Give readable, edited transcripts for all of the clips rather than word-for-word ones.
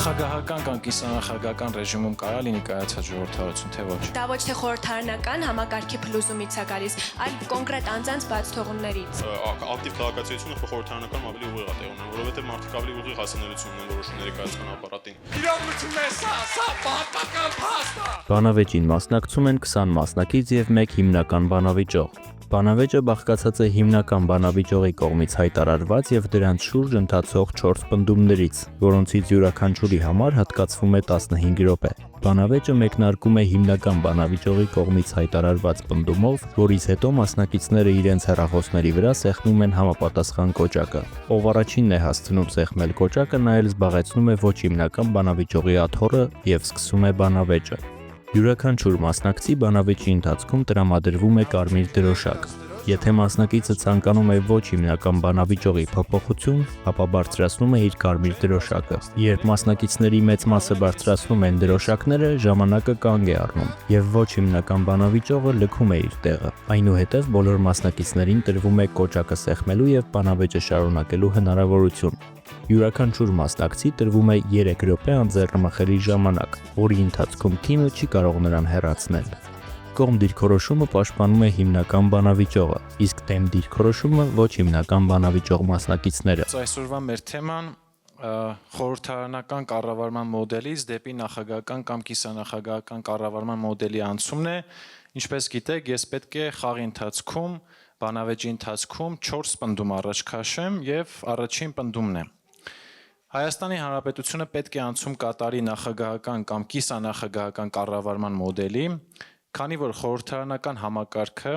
Նախագահական կամ կիսանախագահական ռեժիմում կարա լինի կայացած ժողովրդավարություն, թե ոչ։ Դա ոչ թե խորհրդարանական համակարգի փլուզումից է գալիս, այլ կոնկրետ անձանց բացթողումներից։ Ակտիվ քաղաքացիությունը խորհրդարանական ավելի ուղիղ է տեղում, որովհետև մարդիկ ավելի ուղիղ հասանելիություն ունեն որոշումների կայացման ապարատին։ Իրավունքն է սա պատմական փաստ է։ Բանավեճին մասնակցում են 20 մասնակից եւ 1 հիմնական բանավիճող։ Բանավեճը բաղկացած է հիմնական բանավիճողի կողմից հայտարարված եւ դրանց շուրջ ընթացող 4 պնդումներից, որոնցից յուրաքանչյուրի համար հատկացվում է 15 րոպե։ Բանավեճը մեկնարկում է հիմնական բանավիճողի կողմից հայտարարված պնդումով, որից հետո մասնակիցները իրենց հեռախոսների վրա սեղմում են համապատասխան կոճակը։ Ով առաջինն է հասցնում սեղմել կոճակը, նա էլ զբաղեցնում է ոչ հիմնական բանավիճողի աթոռը եւ սկսում է բանավեճը։ Յուրաքանչյուր մասնակցի բանավեճի ընթացքում տրամադրվում է կարմիր դրոշակ։ Եթե մասնակիցը ցանկանում է ոչ հիմնական բանավիճողի փոփոխություն, ապա բարձրացնում է իր կարմիր դրոշակը։ Երբ մասնակիցների մեծ մասը բարձրացնում են դրոշակները, ժամանակը կանգ է առնում, եւ ոչ հիմնական բանավիճողը լքում է իր տեղը։ Այնուհետև բոլոր մասնակիցներին տրվում է կոճակը սեղմելու եւ բանավեճը շարունակելու հնարավորություն։ Յուրաքանչյուր մասնակցի տրվում է 3 րոպե անձեռնմխելի ժամանակ, որի ընթացքում թիմը չի կարող նրան հեռացնել։ Կողմ դիրքորոշումը պաշտպանում է հիմնական բանավիճողը, իսկ դեմ դիրքորոշումը ոչ հիմնական բանավիճող մասնակիցները։ Այսօրվա մեր թեման խորհրդարանական կառավարման մոդելից դեպի նախագահական կամ կիսանախագահական կառավարման մոդելի անցումն է։ Ինչպես գիտեք, ես պետք է խաղի ընթացքում, բանավեճի ընթացքում 4 պնդում առաջ քաշեմ եւ առաջին պնդումն է. Հայաստանի Հանրապետությունը պետք է անցում կատարի նախագահական կամ կիսանախագահական կառավարման մոդելի, քանի որ խորհրդարանական համակարգը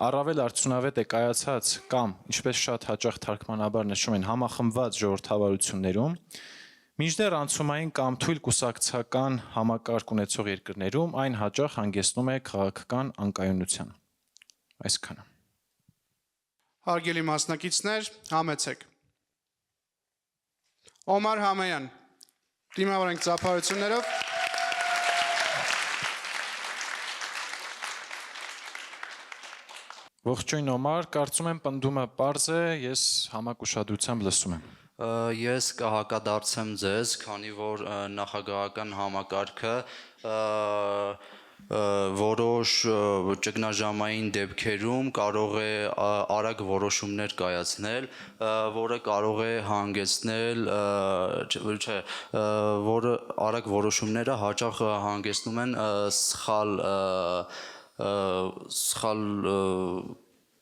առավել արդյունավետ է կայացած կամ, ինչպես շատ հաճախ թարգմանաբար նշում են, համախմբված ժողովրդավարություններում, մինչդեռ անցումային կամ թույլ կուսակցական համակարգ ունեցող երկրներում այն հաճախ հանգեցնում է քաղաքական անկայունության։ Այսքանը։ Հարգելի մասնակիցներ, համեցեք։ Օմար Համեյան, դիմավորենք ծափարություններով։ Ողջույն Օմար, կարծում եմ պնդումը պարզ է, ես համակ ուշադրությամբ լսում եմ։ Ես կհակադարձեմ ձեզ, քանի որ նախագահական համակարգը որոշ ճգնաժամային դեպքերում կարող է արագ որոշումներ կայացնել, որը կարող է հանգեցնել, որը արագ որոշումները հաճախ հանգեցնում են սխալ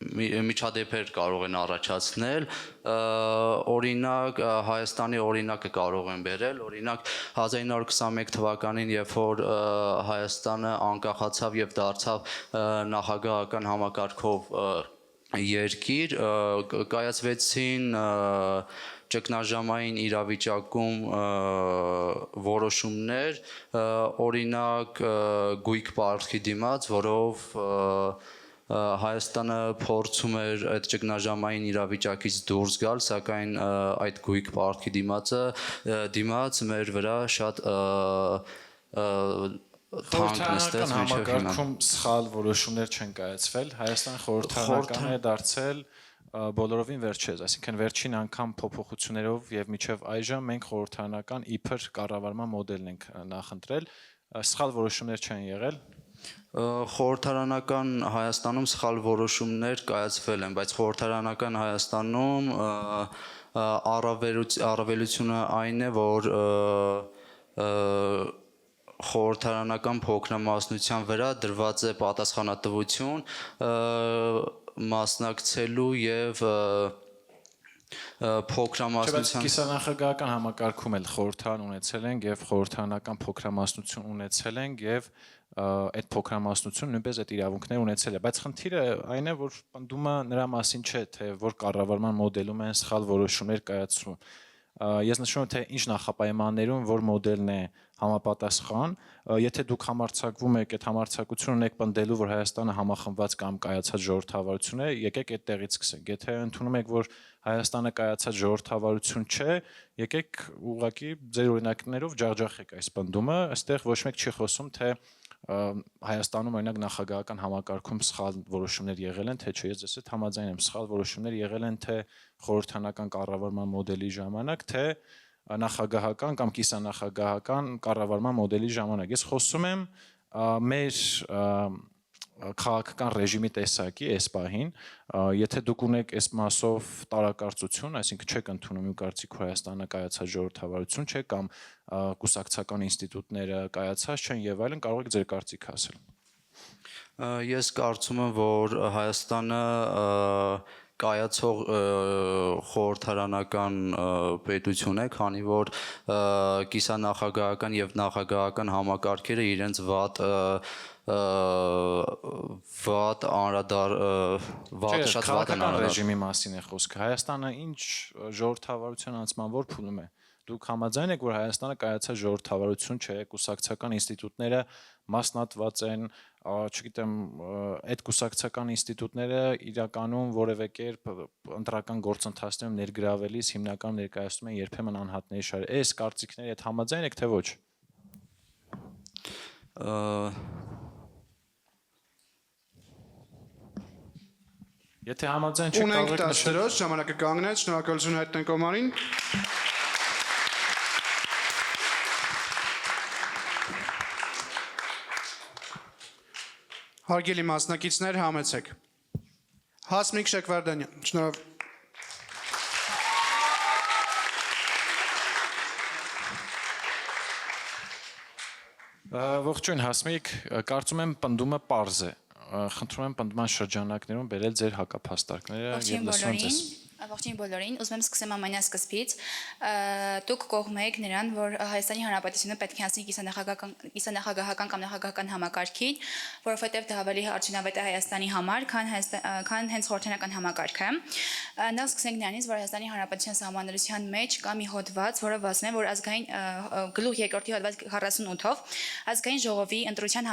միջադեպեր կարող են առաջացնել, օրինակ Հայաստանի օրինակը կարող են բերել, օրինակ 1921 թվականին, երբ որ Հայաստանը անկախացավ եւ դարձավ նախագահական համակարգով երկիր, կայացվեցին ճգնաժամային իրավիճակում որոշումներ, օրինակ գույք պարտքի դիմաց, որով Հայաստանը փորձում էր այդ ճգնաժամային իրավիճակից դուրս գալ, սակայն այդ գույք պարտքի դիմաց մեր վրա շատ թանկ նստեց մինչև հիմա։ Համակարգում սխալ որոշումներ չեն կայացվել, Հայաստան խորհրդարանական է դարձել բոլորովին վերջերս, այսինքն վերջին անգամ փոփոխություններով եւ միջև այժմ մենք խորհրդարանական իբր կառավարման մոդելն ենք նախընտրել, սխալ որոշումներ չեն եղել։ Խորհրդարանական Հայաստանում սխալ որոշումներ կայացվել են, բայց խորհրդարանական Հայաստանում առավելությունը այն է, որ խորհրդարանական փոքրամասնության վրա դրված է պատասխանատվություն մասնակցելու եւ փոքրամասնության կիսանախագահական համակարգում էլ խորհրդարան ունեցել ենք եւ խորհրդարանական փոքրամասնություն ունեցել ենք եւ այդ փոքրամասնությունը նույնպես այդ իրավունքներ ունեցել է, բայց խնդիրը այն է, որ պնդումը նրա մասին չէ, թե որ կառավարման մոդելում են սխալ որոշումներ կայացվում։ Ես նշում եմ, թե ինչ նախապայմաններում որ մոդելն է համապատասխան, եթե դուք համարձակվում եք, այդ համարձակություն ունեք պնդելու, որ Հայաստանը համախմբված կամ կայացած ժողովրդավարություն է, եկեք այդտեղից սկսենք։ Եթե ընդունում եք, որ Հայաստանը կայացած ժողովրդավարություն չէ, եկեք ուղղակի ձեր օրինակներով ջախջախեք այս պնդումը, այստեղ ոչ մեկ չի խոսում, թե Հայաստանում օրինակ նախագահական համակարգում սխալ որոշումներ եղել են, թե չէ, ես ձեզ հետ համաձայն եմ, սխալ որոշումներ եղել են թե խորհրդարանական կառավարման մոդելի ժամանակ, թե նախագահական կամ կիսանախագահական կառավարման մոդելի ժամանակ։ Ես խոսում եմ մեր քաղաքական ռեժիմի տեսակի այս պահին, եթե դուք ունեք այս մասով տարակարծություն, այսինքն չեք ընդունում ու կարծիք Հայաստանը կայացած ժողովրդավարություն չէ կամ կուսակցական ինստիտուտները կայացած չեն եւ այլն, կարող եք ձեր կարծիք ասել։ Ես կարծում եմ, որ Հայաստանը կայացող խորհրդարանական պետություն է, քանի որ կիսանախագահական եւ նախագահական համակարգերը իրենց շատ վատ են անհրաժեշտ ռեժիմի մասին է խոսքը։ Հայաստանը ինչ ժողովրդավարության անցման որ փուլում է։ Դուք համաձայն եք, որ Հայաստանը կայացած ժողովրդավարություն չէ, կուսակցական ինստիտուտները մասնատված են, չգիտեմ, այդ կուսակցական ինստիտուտները իրականում որևէ կերպ ընտրական գործընթացներում ներգրավելիս հիմնական ներկայացնում են երբեմն անհատների շարժ։ Այս կարծիքների հետ համաձայն եք թե ոչ։ Եթե համաձայն չեք, Ունենք կարող եք 10 դրոշ, ժամանակը կանգնեց, շնորհակալություն հայտնենք Օմարին։ Հարգելի մասնակիցներ, համեցեք։ Հասմիկ Շեքվարդանյան, շնորհակալ։ Ողջույն Հասմիկ, կարծում եմ պնդումը պարզ է։ Խնդրում եմ պնդման շրջանակներում բերել ձեր հակափաստարկները եւ լսում ձեզ։ Ողջույն բոլորին, ուզում եմ սկսեմ ամենասկզբից։ Դուք կողմ եք նրան, որ Հայաստանի Հանրապետությունը պետք է անցնի կիսանախագահական կամ նախագահական համակարգին, որովհետև դա ավելի արդյունավետ է Հայաստանի համար, քան հենց խորհրդարանական համակարգը։ Նախ սկսենք նրանից, որ Հայաստանի Հանրապետության սահմանադրության մեջ կա մի հոդված, որը վասն է, որ ազգային գլուխ 2-րդի հոդված 48-ով ազգային ժողովի ընտրության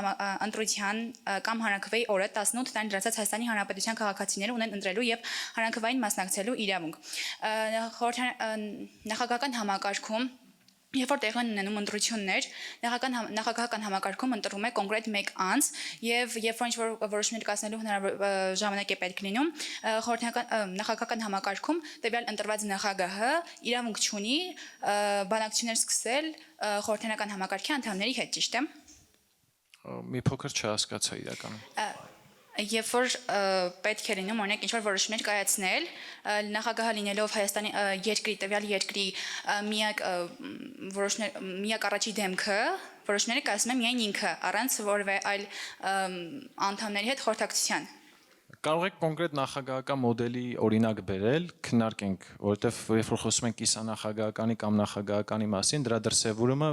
կամ հանրաքվեի օրը 18 տարի դրացած Հայաստանի Հանրապետության քաղաքացիները ունեն ընտրելու եւ հանրաքվեին մասնակցելու իրավունք։ Նախագահական համակարգում երբ որ տեղի ունենում ընտրություններ, նախագահական համակարգում ընտրում է կոնկրետ մեկ անձ եւ երբ որ ինչ-որ որոշումներ կայացնելու ժամանակ է պետք լինում, նախագահական համակարգում տվյալ ընտրված նախագահը իրավունք չունի բանակցություններ սկսել խորհրդարանական համակարգի անդամների հետ, ճիշտ է։ Մի փոքր չհասկացա իրականում։ Երբ որ պետք է լինում, օրինակ ինչ-որ որոշումներ կայացնել, նախագահը լինելով Հայաստանի երկրի, տվյալ երկրի միակ առաջի դեմքը, որոշումները կայացնում է միայն ինքը, առանց որևէ այլ անդամների հետ խորհրդակցության։ Կարող եք կոնկրետ նախագահական մոդելի օրինակ բերել, քննարկենք, որովհետև երբ որ խոսում ենք կիսանախագահականի կամ նախագահականի մասին, դրա դրսևորումը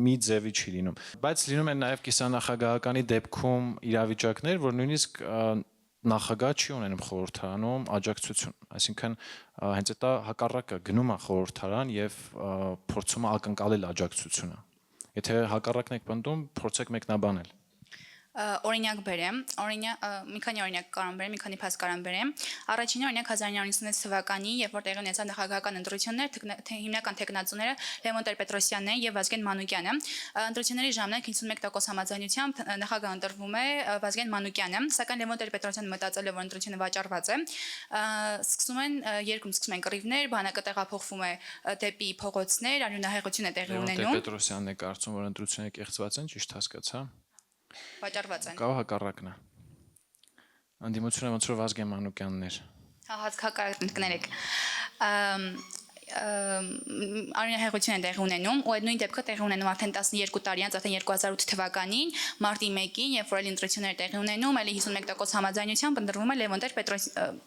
մի ձևի չի լինում։ Բայց լինում են նաև կիսանախագահականի դեպքում իրավիճակներ, որ նույնիսկ նախագահ չի ունենում խորհրդարանում աջակցություն, այսինքն հենց դա հակառակը գնում է խորհրդարան եւ փորձում է ակնկալել աջակցությունը։ Եթե հակառակն եք պնդում, փորձեք մեկնաբանել։ Օրինակ բերեմ, մի քանի օրինակ կարող բերեմ, մի քանի փաստ կարող բերեմ։ Առաջինը օրինակ 1996 թվականի, երբ որ տեղի ունեցան նախագահական ընտրություններ, հիմնական թեկնածուները Լևոն Տեր-Պետրոսյանն են եւ Վազգեն Մանուկյանը։ Ընտրությունների ժամանակ 51% համաձայնությամբ նախագահ ընտրվում է Վազգեն Մանուկյանը, սակայն Լևոն Տեր-Պետրոսյանը մտածել է, որ ընտրությունը վաճառված է։ Սկսում են կռիվներ, բանակը տեղափոխվում է դեպի փողոցներ, արյունահեղություն է տեղի ունենում։ Լևոն Տեր-Պետրոսյանն է կարծում, որ ընտրությունները կեղծված են, ճիշտ հասկացա։ Վաճառված են։ Կարող հակառակն է։ Անդիմությունը ոնց որ Վազգեն Մանուկյանն էր։ Հակառակներեք։ Արյունահեղություն է տեղի ունենում, ու այդ նույն դեպքը տեղի ունենում արդեն 12 տարի անց, արդեն 2008 թվականին, մարտի 1-ին, երբ որ այլ ընտրություններ տեղի ունենում, այլ 51% համաձայնությամբ ընտրվում է Լևոն Տեր-Պետրոսյան,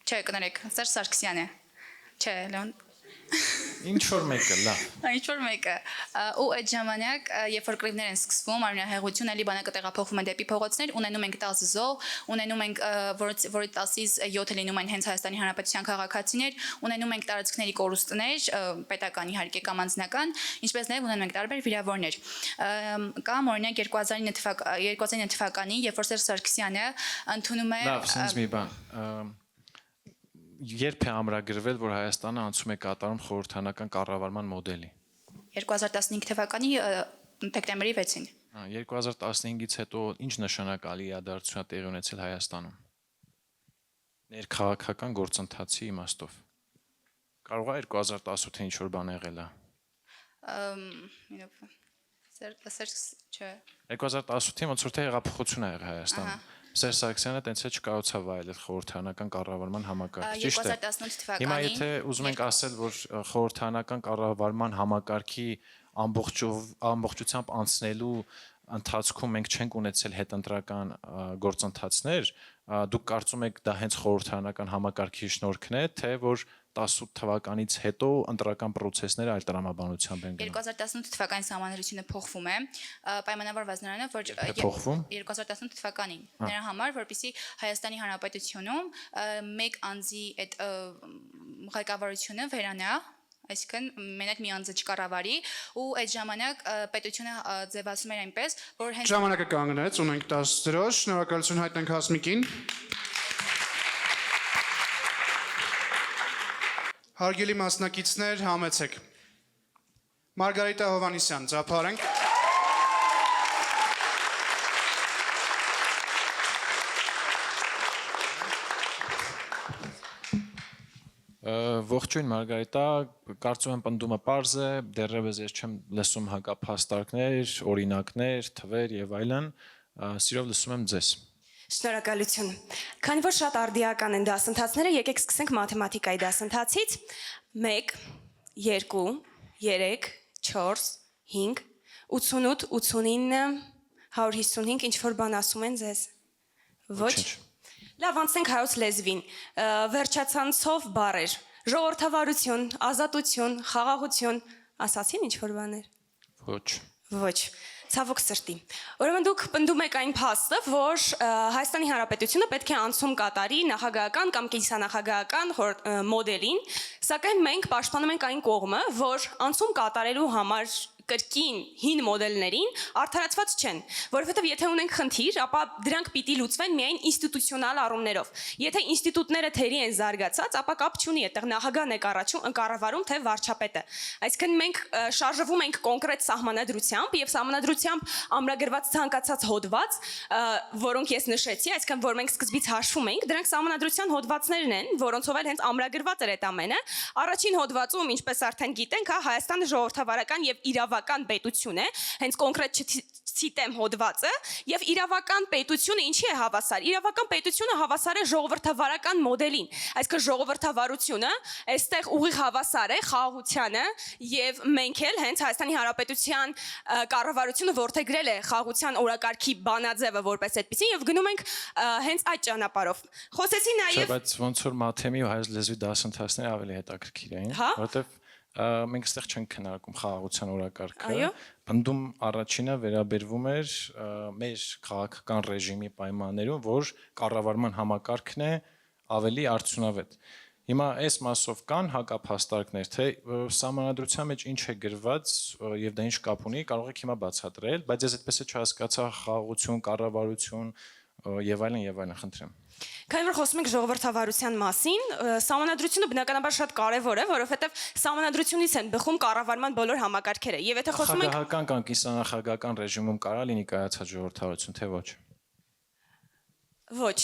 չէ, կներեք, Սերժ Սարգսյանը։ Չէ, Լևոն Ինչ որ մեկը, լավ։ Ինչ որ մեկը, ու այդ ժամանակ, երբ որ կռիվներ են սկսվում, արյունահեղություն, էլի բանակը տեղափոխվում են դեպի փողոցներ, ունենում ենք 10 զոհ, ունենում ենք, որի 10-ից 7-ը լինում են հենց Հայաստանի Հանրապետության քաղաքացիներ, ունենում ենք տարածքների կորուստներ, պետական իհարկե կամ անձնական, ինչպես նաև ունենում ենք տարբեր վիրավորներ։ Կամ օրինակ 2009 թվականին, երբ որ Սերժ Սարգսյանը ընդունում է։ Լավ, sense մի բան։ Երբ է ամրագրվել, որ Հայաստանը անցում է կատարում խորհրդարանական կառավարման մոդելի։ 2015 թվականի դեկտեմբերի 6-ին։ 2015-ից հետո ինչ նշանակալի իրադարձություն է տեղի ունեցել Հայաստանում։ Ներքաղաքական գործընթացի իմաստով։ Կարող է 2018-ին ինչ-որ բան եղել է։ Չէ։ 2018-ին ոնց որ թե հեղափոխություն ա եղել Հայաստանում։ Սերժ Սարգսյանը տենց է չկարողացավ վայելել խորհրդարանական կառավարման համակարգը, ճիշտ է։ 2018 Հիմա թվականին եթե ուզում ենք ասել, որ խորհրդարանական կառավարման համակարգի ամբողջությամբ անցնելու ընթացքում մենք չենք ունեցել հետընտրական գործընթացներ, դուք կարծում եք դա հենց խորհրդարանական համակարգի շնորհքն է, թե որ 18 թվականից հետո ընտրական process-ները այլ տրամաբանությամբ են գնում։ 2018 թվականի սահմանադրությունը փոխվում է, պայմանավորված նրանով, որ 2018 թվականին նրա համար, որպեսզի Հայաստանի Հանրապետությունում մեկ անձի այդ ղեկավարությունը վերանա, այսինքն մենակ մի անձը չկառավարի ու այդ ժամանակ պետությունը ձևացում էր այնպես, որ հենց Ժամանակը կանգնեց, ունենք 10-0, շնորհակալություն հայտնենք Հասմիկին։ Հարգելի մասնակիցներ, համեցեք։ Մարգարիտա Հովանիսյան, ծափարենք։ Ողջույն Մարգարիտա, կարծում եմ պնդումը պարզ է, դեռևս ես չեմ լսում հակափաստարկներ, օրինակներ, թվեր եւ այլն, սիրով լսում եմ ձեզ։ Շնորհակալություն։ Քանի որ շատ արդիական են դասընթացները, եկեք սկսենք մաթեմատիկայի դասընթացից։ 1 2 3 4 5 88 89 155 ինչ որ բան ասում են ձեզ։ Ոչ։ Լավ, անցնենք հայոց լեզվին։ Վերջացանցով բառեր. ժողովրդավարություն, ազատություն, խաղաղություն, ասացին ինչ որ բաներ։ Ոչ։ Ոչ։ Ցավոք սրտի։ Ուրեմն դուք պնդում եք այն փաստը, որ Հայաստանի Հանրապետությունը պետք է անցում կատարի նախագահական կամ կիսանախագահական մոդելին, սակայն մենք պաշտպանում ենք այն կողմը, որ անցում կատարելու համար կրկին հին մոդելներին արդարացված չեն, որովհետև եթե ունենք խնդիր, ապա դրանք պիտի լուծվեն միայն ինստիտուցիոնալ առումներով։ Եթե ինստիտուտները թերի են զարգացած, ապա կապ չունի, այդտեղ նախագահն է կառավարում, թե վարչապետը։ Այսինքն մենք շարժվում ենք կոնկրետ սահմանադրությամբ եւ սահմանադրությամբ ամրագրված ցանկացած հոդված, որոնք ես նշեցի, այսինքն որ մենք սկզբից հաշվում ենք, դրանք սահմանադրության հոդվածներն են, որոնցով էլ հենց ամրագրված էր այդ ամենը։ Առաջին հոդվածում, ինչպես արդեն գիտենք, Հայաստանը ժողովրդավարական եւ իրավական պետություն է, հենց կոնկրետ չցիտեմ հոդվածը, եւ իրավական պետությունը ինչի է հավասար։ Իրավական պետությունը հավասար է ժողովրդավարական մոդելին։ Այսինքն ժողովրդավարությունը այստեղ ուղիղ հավասար է խաղաղությանը եւ մենք էլ հենց Հայաստանի Հանրապետության կառավարությունը որդեգրել է խաղաղության օրակարգի բանաձևը որպես այդպեսին եւ գնում ենք հենց այդ ճանապարհով։ Խոսեցի նաեւ Բայց ոնց որ մաթեմի ու հայոց լեզվի դասընթացները ավելի հետաքրքիր էին, որովհետեւ մենք այստեղ չենք քննարկում խաղաղության օրակարգը, պնդում առաջինը վերաբերվում էր մեր քաղաքական ռեժիմի պայմաններում, որ կառավարման համակարգն է ավելի արդյունավետ։ Հիմա այս մասով կան հակափաստարկներ, թե սահմանադրության մեջ ինչ է գրված եւ դա ինչ կապ ունի, կարող եք հիմա բացատրել, բայց ես այդպես է չհասկացա խաղաղություն, կառավարություն եւ այլն, խնդրեմ։ Քանի որ խոսում ենք ժողովրդավարության մասին, սահմանադրությունը բնականաբար շատ կարևոր է, որովհետև սահմանադրությունից են բխում կառավարման բոլոր համակարգերը։ Եվ եթե խոսում ենք նախագահական կամ կիսանախագահական ռեժիմում կարա լինի կայացած ժողովրդավարություն, թե ոչ։ Ոչ։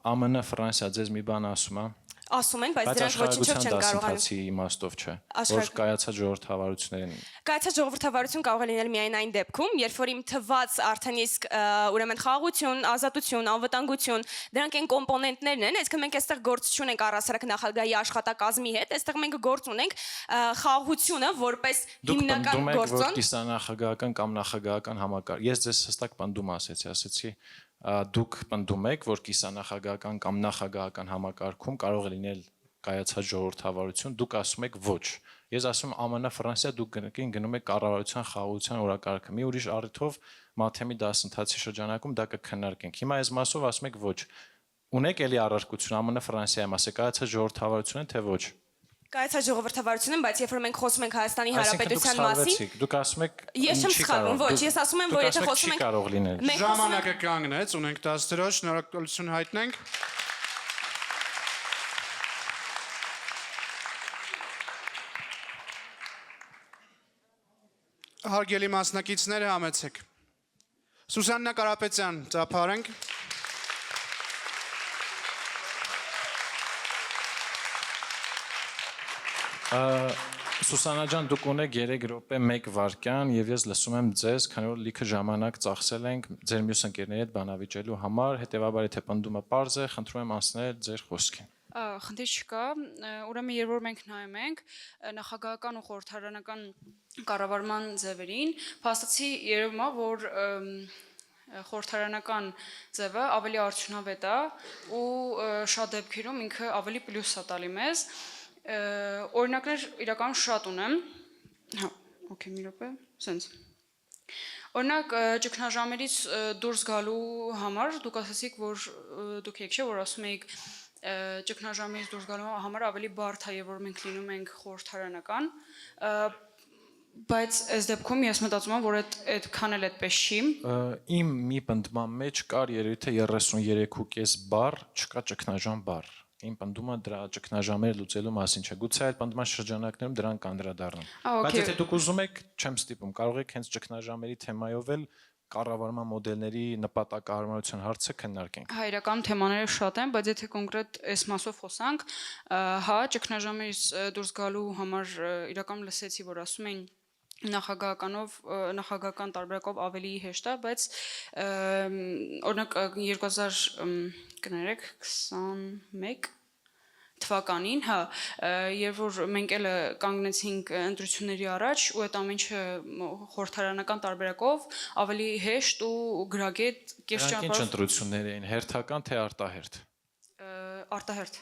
ԱՄՆ, Ֆրանսիա ձեզ մի բան ասում է։ Ասում են, բայց դրանք ոչնչով չեն կարողանում։ Բայց իմաստով չէ, որ կայացած ժողովրդավարություններ են։ Կայացած ժողովրդավարություն կարող է լինել միայն այն դեպքում, երբ որ իմ թված արդեն իսկ ուրեմն խաղաղություն, ազատություն, անվտանգություն, դրանք են կոմպոնենտներն են, այսինքն մենք այստեղ գործ չունենք առհասարակ նախագահի աշխատակազմի հետ, այստեղ մենք գործ ունենք խաղաղությունը որպես հիմնական գործոն։ Դուք կիսանախագահական կամ նախագահական համակարգ։ Ես ձեզ հստակ պնդում ասեցի, դուք պնդում եք, որ կիսանախագահական կամ նախագահական համակարգում կարող է լինել կայացած ժողովրդավարություն, դուք ասում եք ոչ։ Ես ասում եմ ԱՄՆ, Ֆրանսիա, դուք գնում եք կառավարության խաղաղության օրակարգը։ Մի ուրիշ առիթով մաթեմի դասընթացի շրջանակում դա կքննարկենք։ Հիմա այս մասով ասում եք ոչ։ Ունեք էլի առարկություն ԱՄՆ, Ֆրանսիայի մասը կայացած ժողովրդավարություն են, թե ոչ։ Կայացած ժողովրդավարություն են, բայց երբ որ մենք խոսում ենք Հայաստանի Հանրապետության մասին, դուք ասում եք ես չեմ սխալվում, ոչ, ես ասում եմ, որ եթե խոսում ենք կարող լինել։ Ժամանակը կանգնեց, ունենք 10-0, շնորհակալություն հայտնենք։ Հարգելի մասնակիցներ, համեցեք։ Սուսաննա Կարապետյան, ծափարենք։ Սուսանա ջան, դուք ունեք 3 րոպե 1 վայրկյան եւ ես լսում եմ ձեզ, քանի որ լիքը ժամանակ ծախսել ենք ձեր մյուս ընկերների հետ բանավիճելու համար, հետեւաբար եթե պնդումը པարզ է, խնդրում եմ անցնել ձեր խոսքին։ Խնդիր չկա, ուրեմն երբ որ մենք նայում ենք նախագահական ու խորհրդարանական կառավարման ձևերին, փաստացի երևում է, որ խորհրդարանական ձևը ավելի արդյունավետ է ու շատ դեպքերում ինքը ավելի պլյուս է տալի մեզ։ Օրինակներ իրականում շատ ունեմ։ Հա, օքեյ, մի րոպե, սենց։ Օրինակ ճգնաժամերից դուրս գալու համար դուք ասացիք, որ դուք եք չէ, որ ասում եք ճգնաժամից դուրս գալու համար ավելի բարդ է, որ մենք լինում ենք խորհրդարանական, բայց այս դեպքում ես մտածում եմ, որ այդքան էլ այդպես չի։ Իմ մի պնդման մեջ կար երևի 33.5 բառ, չկա ճգնաժամ բառ։ Իմ պնդումը դրա ճգնաժամերը լուծելու մասին չէ։ Գուցե այդ պնդման շրջանակներում դրան կանդրադառնամ։ Բայց եթե դուք ուզում եք, չեմ ստիպում, կարող եք հենց ճգնաժամերի թեմայով էլ կառավարման մոդելների նպատակահարմարության հարցը քննարկենք։ Հա, իրական թեմաները շատ են, բայց եթե կոնկրետ այս մասով խոսանք, հա, ճգնաժամից դուրս գալու համար իրական լսեցի, որ ասում էին նախագահական տարբերակով ավելի հեշտ է, բայց օրինակ 2021 թվականին, հա, երբ որ մենք էլ կանգնեցինք ընտրությունների առաջ ու այդ ամենը խորհրդարանական տարբերակով ավելի հեշտ ու գրագետ կես ճանապարհով։ Ինչ ընտրություններ էին, հերթական թե արտահերթ։ Արտահերթ։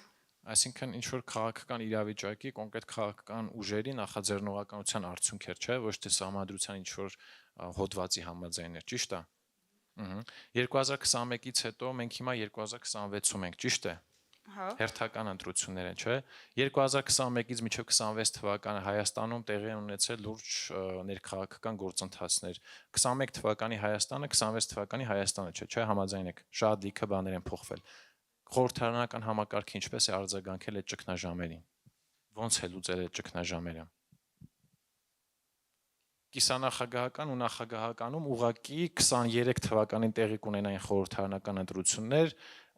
Այսինքն ինչ որ քաղաքական իրավիճակի, կոնկրետ քաղաքական ուժերի նախաձեռնողականության արդյունք էր, չէ, ոչ թե սահմանադրության ինչ որ հոդվածի համաձայն էր, ճիշտ է։ 2021-ից հետո մենք հիմա 2026-ում ենք, ճիշտ է։ Հերթական ընտրություններ են, չէ։ 2021-ից մինչև 26 թվականը Հայաստանում տեղի են ունեցել լուրջ ներքաղաքական գործընթացներ։ 21 թվականի Հայաստանը, 26 թվականի Հայաստանը չէ, համաձայն եք, շատ լիքը բաներ են փոխվել։ Խորհրդարանական համակարգը ինչպես է արձագանքել այդ ճգնաժամերին։ Ոնց է լուծել այդ ճգնաժամերը։ Կիսանախագահական ու նախագահականում ուղղակի 23 թվականին տեղի կունենային խորհրդարանական ընտրություններ,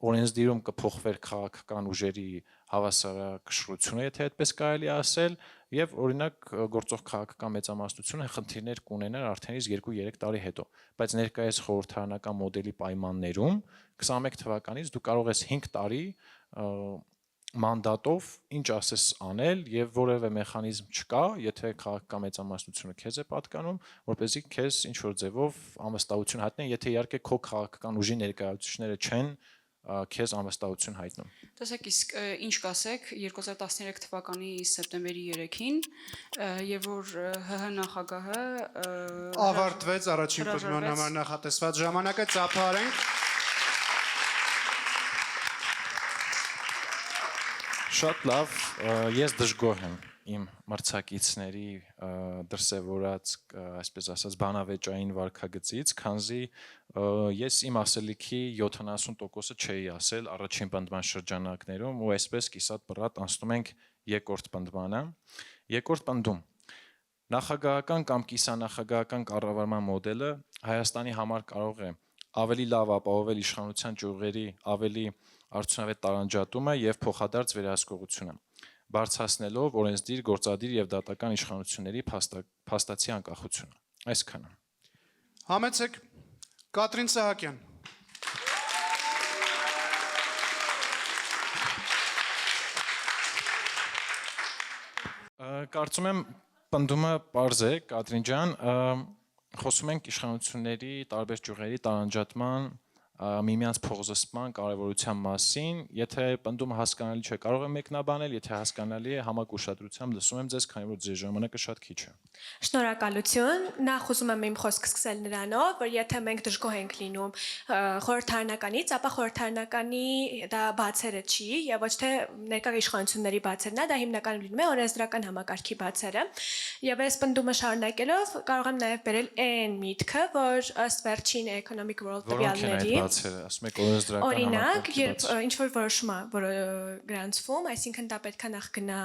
օրենսդիրում կփոխվեր քաղաքական ուժերի հավասարակշռությունը, եթե այդպես կարելի ասել, եւ օրինակ գործող քաղաքական մեծամասնությունը խնդիրներ կունենար արդեն իսկ 2-3 տարի հետո, բայց ներկայիս խորհրդարանական մոդելի պայմաններում 21 թվականից դու կարող ես 5 տարի մանդատով ինչ ասես անել եւ որևէ մեխանիզմ չկա, եթե քաղաքական մեծամասնությունը քեզ է պատկանում, որպեսզի քեզ ինչ որ ձևով անվստահություն հայտնեն, եթե իհարկե քո քաղաքական ուժի ներկայացուցիչները չեն քեզ անվստահություն հայտնում։ Տեսեք, իսկ ինչ կասեք 2013 թվականի սեպտեմբերի 3-ին, երբ որ ՀՀ նախագահը ավարտվեց առաջին պնդման համար նախատեսված ժամանակը, ծափարենք։ Շատ լավ, ես դժգոհ եմ իմ մրցակիցների դրսևորած, այսպես ասած, բանավեճային վարքագծից, քանզի ես իմ ասելիքի 70%-ը չէի ասել առաջին պնդման շրջանակներում ու այսպես կիսատ բռատ անցնում ենք երկրորդ պնդմանը։ Երկրորդ պնդում նախագահական կամ կիսանախագահական կառավարման մոդելը Հայաստանի համար կարող է ավելի լավ ապահովել իշխանության ճյուղերի ավելի արդյունավետ տարանջատումը եւ փոխադարձ վերահսկողությունը, բարձրացնելով օրենսդիր, գործադիր եւ դատական իշխանությունների փաստացի անկախությունը։ Այսքանը։ Համեցեք Կատրին Սահակյան։ Կարծում եմ պնդումը պարզ է, Կատրին ջան, խոսում ենք իշխանությունների տարբեր ճյուղերի տարանջատման միմյանց փոխզսպման կարևորության մասին, եթե պնդումը հասկանալի չէ, կարող եմ մեկնաբանել, եթե հասկանալի է, համակ ուշադրությամբ լսում եմ ձեզ, քանի որ ձեր ժամանակը շատ քիչ է։ Շնորհակալություն։ Նախ ուզում եմ իմ խոսքը սկսել նրանով, որ եթե մենք դժգոհ ենք լինում խորհրդարանականից, ապա խորհրդարանականի դա բացերը չի եւ ոչ թե ներկա իշխանությունների բացերն է, դա հիմնականում լինում է օրենսդրական համակարգի բացերը։ Եվ այս պնդումը շարունակելով կարող եմ նաեւ բերել այն միտքը, որ ըստ վերջին Economic World տվյալների բացերը, ասում եք օրենսդրական Օրինակ, համակարգի երբ բաց։ ինչ որ որոշում է, որը գրանցվում, այսինքն դա պետք է նախ գնա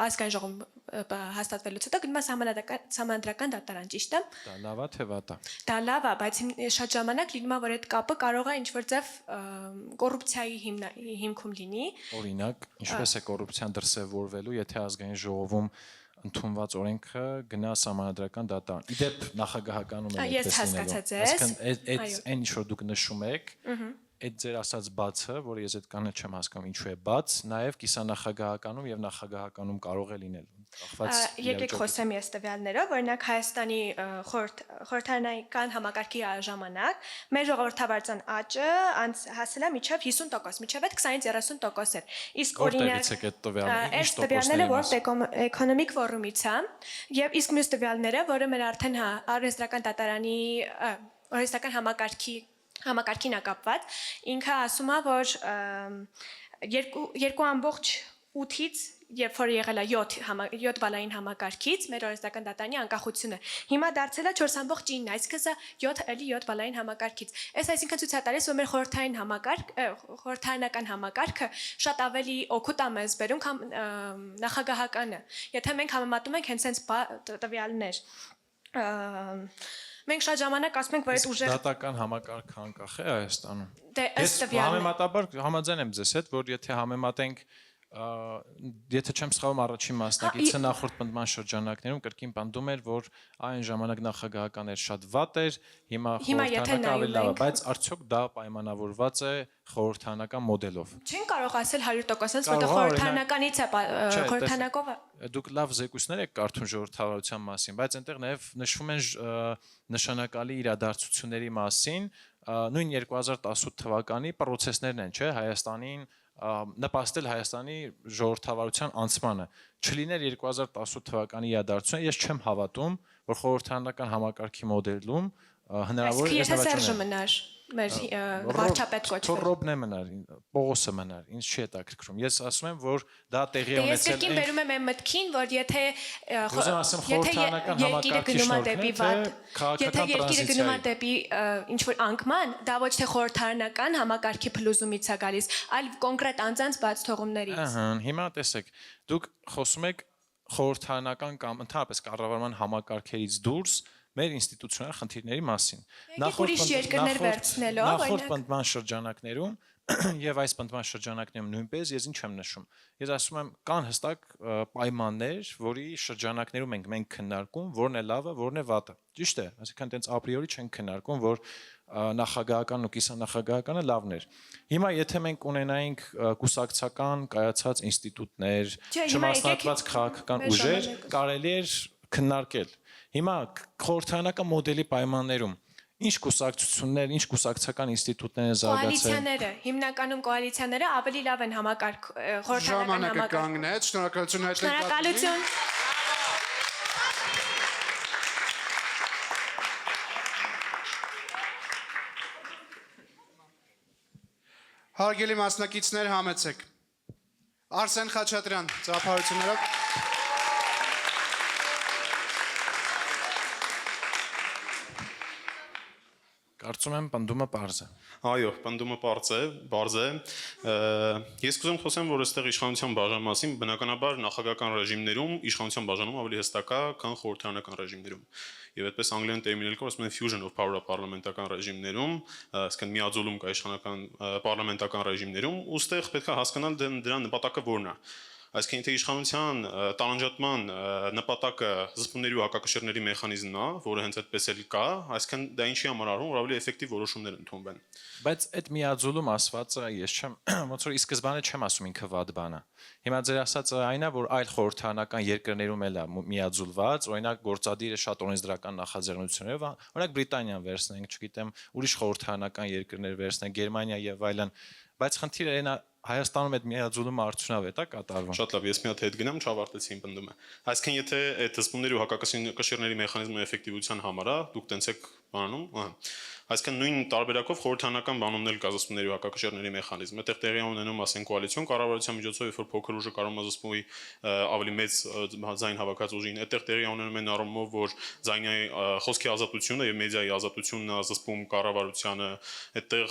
ազգային ժողովում հաստատվելուց հետո գնում է սահմանադրական դատարան, ճիշտ է։ Դա լավ է թե վատ է։ Դա լավ է, բայց շատ ժամանակ լինում է, որ այդ կապը կարող է ինչ որ ձև կոռուպցիայի հիմքում լինի։ Օրինակ, ինչպես է կոռուպցիան դրսևորվելու, եթե ազգային ժողովում ընդունված օրենքը գնա սահմանադրական դատարան։ Իդեպ նախագահականում է Ես հասկացա ձեզ։ Այսինքն այն ինչ որ դուք նշում եք, այդ ձեր ասած բացը, որը ես այդ կանը չեմ հասկանում ինչու է բաց, նաև կիսանախագահականում եւ նախագահականում կարող է լինել։ Եկեք խոսեմ ես տվյալներով, օրինակ Հայաստանի խորհրդարանական համակարգի ժամանակ մեր ժողովրդավարության աճը հասել է մինչև 50%, մինչև այդ 20-30% էր։ Իսկ օրինակ այս տվյալները World Economic Forum-ից է, եւ իսկ մյուս տվյալները, որը մեր արդեն արհեստական դատարանի արհեստական համակարգին է կապված, ինքը ասում է, որ 2.8-ից երբ որ եղել է 7 բալային համակարգից մեր օրենսդրական դատարանի անկախությունը հիմա դարձել է 4.9, այսինքն սա 7 բալային համակարգից։ Այս այսինքն ցույց է տալիս, որ մեր խորհրդարանական համակարգը շատ ավելի օգուտ է մեզ բերում, քան նախագահականը։ Եթե մենք համեմատում ենք հենց այս տվյալներ, մենք շատ ժամանակ ասում ենք, որ այդ ուժերը դատական համակարգը անկախ է Հայաստանում։ Դե ըստ Ես համեմատաբար համաձայն եմ ձեզ հետ, որ եթե համեմատենք եթե չեմ սխալվում առաջին մասնակիցը նախորդ պնդման շրջանակներում կրկին պնդում էր, որ այն ժամանակ նախագահական էր շատ վատ էր, հիմա խորհրդարանական ավելի լավ է, բայց արդյոք դա պայմանավորված է խորհրդարանական մոդելով։ Չեն կարող ասել 100%, որտեղ խորհրդարանականից է խորհրդանակով Դուք լավ զեկույցներ եք կարդում ժողովրդավարության մասին, բայց այնտեղ նաև նշվում են նշանակալի իրադարձությունների մասին, նույն 2018 թվականի պրոցեսներն են, չէ, Հայաստանին նպաստել Հայաստանի ժողովրդավարության անցմանը։ Չլիներ 2018 թվականի իրադարձությունը, ես չեմ հավատում, որ խորհրդարանական համակարգի մոդելում հնարավոր է Սերժը մնար, մեր վարչապետ կոչվել։ Ռոբն է մնար, Պողոսը մնար, ինձ չի հետաքրքրում։ Ես ասում եմ, որ դա տեղի է ունեցել։ Ես կրկին բերում եմ այն մտքին, որ եթե խորհրդարանական համակարգի երկիրը գնում է դեպի ինչ որ անկման, դա ոչ թե խորհրդարանական համակարգի փլուզումից է գալիս, այլ կոնկրետ անձանց բաց թողումներից։ Հիմա տեսեք, դուք խոսում եք խորհրդարանական կամ ընդհանրապես կառավարման համակարգերից դուրս մեր ինստիտուցիոնալ խնդիրների մասին։ Նախորդ պնդման շրջանակներում եւ այս պնդման շրջանակներում նույնպես ես ինչ եմ նշում։ Ես ասում եմ կան հստակ պայմաններ, որի շրջանակներում մենք քննարկում, որն է լավը, որն է վատը։ Ճիշտ է, այսինքն տենց ապրիորի չենք քննարկում, որ նախագահական ու կիսանախագահականը լավն էր։ Հիմա եթե մենք ունենայինք կուսակցական կայացած ինստիտուտներ, չմասնատված քաղաքական ուժեր, կարելի էր քննարկել։ Հիմա խորհրդարանական մոդելի պայմաններում ինչ կուսակցություններ, ինչ կուսակցական ինստիտուտներ են զարգացել։ Կոալիցիաները, հիմնականում կոալիցիաները ավելի լավ են համակարգ խորհրդարանական Ժամանակը կանգնեց, շնորհակալություն այդ Շնորհակալություն։ Հարգելի մասնակիցներ, համեցեք։ Արսեն Խաչատրյան, ծափարություններով։ Կարծում եմ պնդումը պարզ է։ Այո, պնդումը պարզ է։ Ես կուզեմ խոսեմ, որ այստեղ իշխանության բաժան մասին բնականաբար նախագահական ռեժիմներում իշխանության բաժանում ավելի հստակ է, քան խորհրդարանական ռեժիմներում։ Եվ այդպես անգլերեն տերմինել կա, ասում են fusion of power պարլամենտական ռեժիմներում, այսինքն միաձուլում կա իշխանական պարլամենտական ռեժիմներում, ուստեղ պետք է հասկանալ դրա նպատակը որն է։ Այսինքն եթե իշխանության տարանջատման նպատակը զսպումների ու հակակշիռների մեխանիզմն է, որը հենց այդպես էլ կա, այսինքն դա ինչի համար արվում, որ ավելի էֆեկտիվ որոշումներ ընդունվեն։ Բայց այդ միաձուլում ասվածը ես չեմ, ոնց որ ի սկզբանե չեմ ասում ինքը վատ բան է։ Հիմա ձեր ասածը այն է, որ այլ խորհրդարանական երկրներում էլ է միաձուլված, օրինակ գործադիրը շատ օրենսդրական նախաձեռնություններով, օրինակ Բրիտանիան վերցնենք, չգիտեմ, ուրիշ խորհրդարանական երկրներ վերցնենք, Գերմանիա եւ այլն, բայց խնդիրը այն է Հայաստանում այդ միաձուլումը արդյունավետ է կատարվում։ Շատ լավ, ես մի հատ հետ գնամ, չավարտեցի իմ պնդումը։ Այսինքն եթե այդ զսպումների ու հակակշիռների մեխանիզմը էֆեկտիվության համար է, դուք տենց եք բանում, Այսինքն նույն տարբերակով խորհրդանական բանումներ կազդեցումների հակակշիռների մեխանիզմը, այդտեղ տեղի ունենում ասեն կոալիցիոն կառավարության միջոցով, երբ որ փոքր ուժը կարող է զսպումի ավելի մեծ ձայն հավաքած ուժին, այդտեղ տեղի ունենում են առումով, որ ձայնի խոսքի ազատությունը եւ մեդիայի ազատությունն է զսպում կառավարությանը, այդտեղ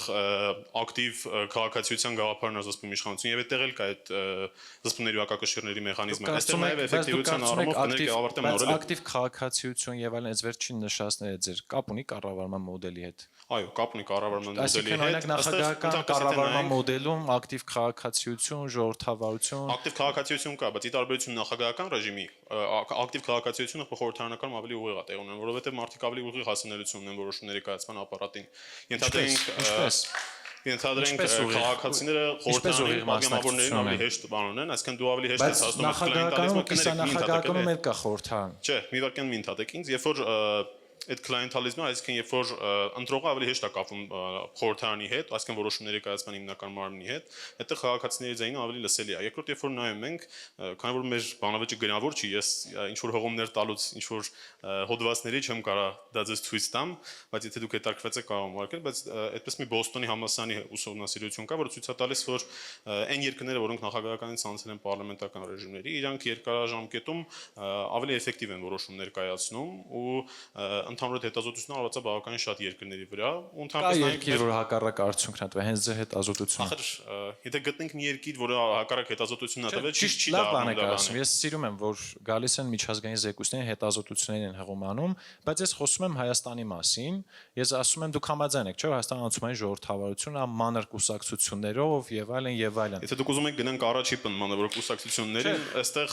ակտիվ քաղաքացիության գաղափարն է զսպում իշխանություն եւ այդտեղ էլ կա այդ զսպումների հակակշիռների մեխանիզմը։ Այստեղ նաեւ էֆեկտիվության առումով կներկայ ավարտեմ նորել։ Ակտիվ քաղաքացիություն եւ այլն այս վերջին նշածները ձեր կապ ունի կառավարման մոդելի հետ։ Այո, կապ ունի կառավարման մոդելի հետ։ Այսինքն նախագահական կառավարման մոդելում ակտիվ քաղաքացիություն, ժողովրդավարություն։ Ակտիվ քաղաքացիություն կա, բայց ի տարբերություն նախագահական ռեժիմի, ակտիվ քաղաքացիությունը խորհրդարանական ավելի ուղիղ է տեղ ունեն, որովհետեւ մարդիկ ավելի ուղիղ հասանելիություն ունեն որոշումների կայացման ապարատին։ Ենթադրենք քաղաքացիները խորհրդարանի պատգամավորներին ավելի հեշտ բան ունեն, այսինքն դու ավելի հեշտ ես հասնում ես կլիենտալիզմը նախագահականում էլ կա խորհրդարան։ Չէ, մի վարքյան մի ընդհատեք ինձ, երբ որ այդ կլիենտալիզմը, այսինքն երբ որ ընտրողը ավելի հեշտ է կապվում խորհրդարանի հետ, այսինքն որոշումների կայացման հիմնական մարմնի հետ, այդտեղ քաղաքացիների ձայնը ավելի լսելի է։ Երկրորդ, երբ որ նայում ենք, քանի որ մեր բանավեճը գրավոր չի, ես ինչ որ հողումներ տալուց, ինչ որ հոդվածների չեմ կարա դա ձեզ ցույց տամ, բայց եթե դուք հետաքրքրված եք կարող ուղարկել, բայց այդպես մի Բոստոնի համալսարանի ուսումնասիրություն կա, որը ցույց է տալիս, որ այն երկրները, որոնք նախագահականից անցել են պարլամենտական ռեժիմների, իրանք երկարաժամկետում ավելի էֆեկտիվ են որոշումներ կայացնում ու ընդհանուր հետազոտությունները արված է բավականին շատ երկրների վրա ու ընդհանրապես երկիր, որ հակառակ արդյունքն է տվել, հենց ձեր հետազոտությունը։ Ախր, եթե գտնենք մի երկիր, որը հակառակ հետազոտությունն է տվել, չի լավ բան եք ասում։ Ես սիրում եմ, որ գալիս են միջազգային զեկույցների հետազոտություններին են հղումանում, բայց ես խոսում եմ Հայաստանի մասին։ Ես ասում եմ դուք համաձայն եք, չէ՞, Հայաստանը անցում է ժողովրդավարությունը մանր կուսակցություններով եւ այլն եւ այլն։ Եթե դուք ուզում եք գնանք առաջի պնդմանը, որ կուսակցություններին, այստեղ,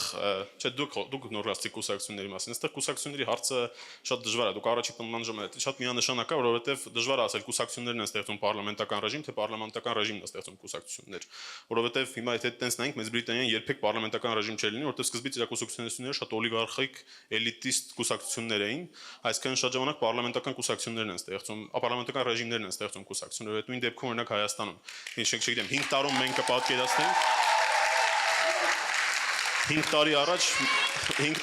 չէ, դուք նոր ռաստի կուսակցությունների մասին, այստեղ կուսակցությունների հարցը շատ դժվար է։ Դուք առաջի պնդման ժամանակ շատ միանշանակ է, որովհետեւ դժվար է ասել կուսակցություններն են ստեղծում պարլամենտական ռեժիմ, թե պարլամենտական ռեժիմն է ստեղծում կուսակցություններ։ Որովհետեւ հիմա եթե տենց նայենք, Մեծ Բրիտանիան երբեք պարլամենտական ռեժիմ չէր լինի, որովհետեւ սկզբից իր կուսակցությունները շատ օլիգարխիկ, էլիտիստ կուսակցություններ էին, այսինքն շատ ժամանակ պարլամենտական կուսակցություններն են ստեղծում, պարլամենտական ռեժիմներն են ստեղծում կուսակցությունները։ Այդ նույն դեպքում օրինակ Հայաստանում, ինչ չգիտեմ, 5 տարում մենք կպատկերացնենք 5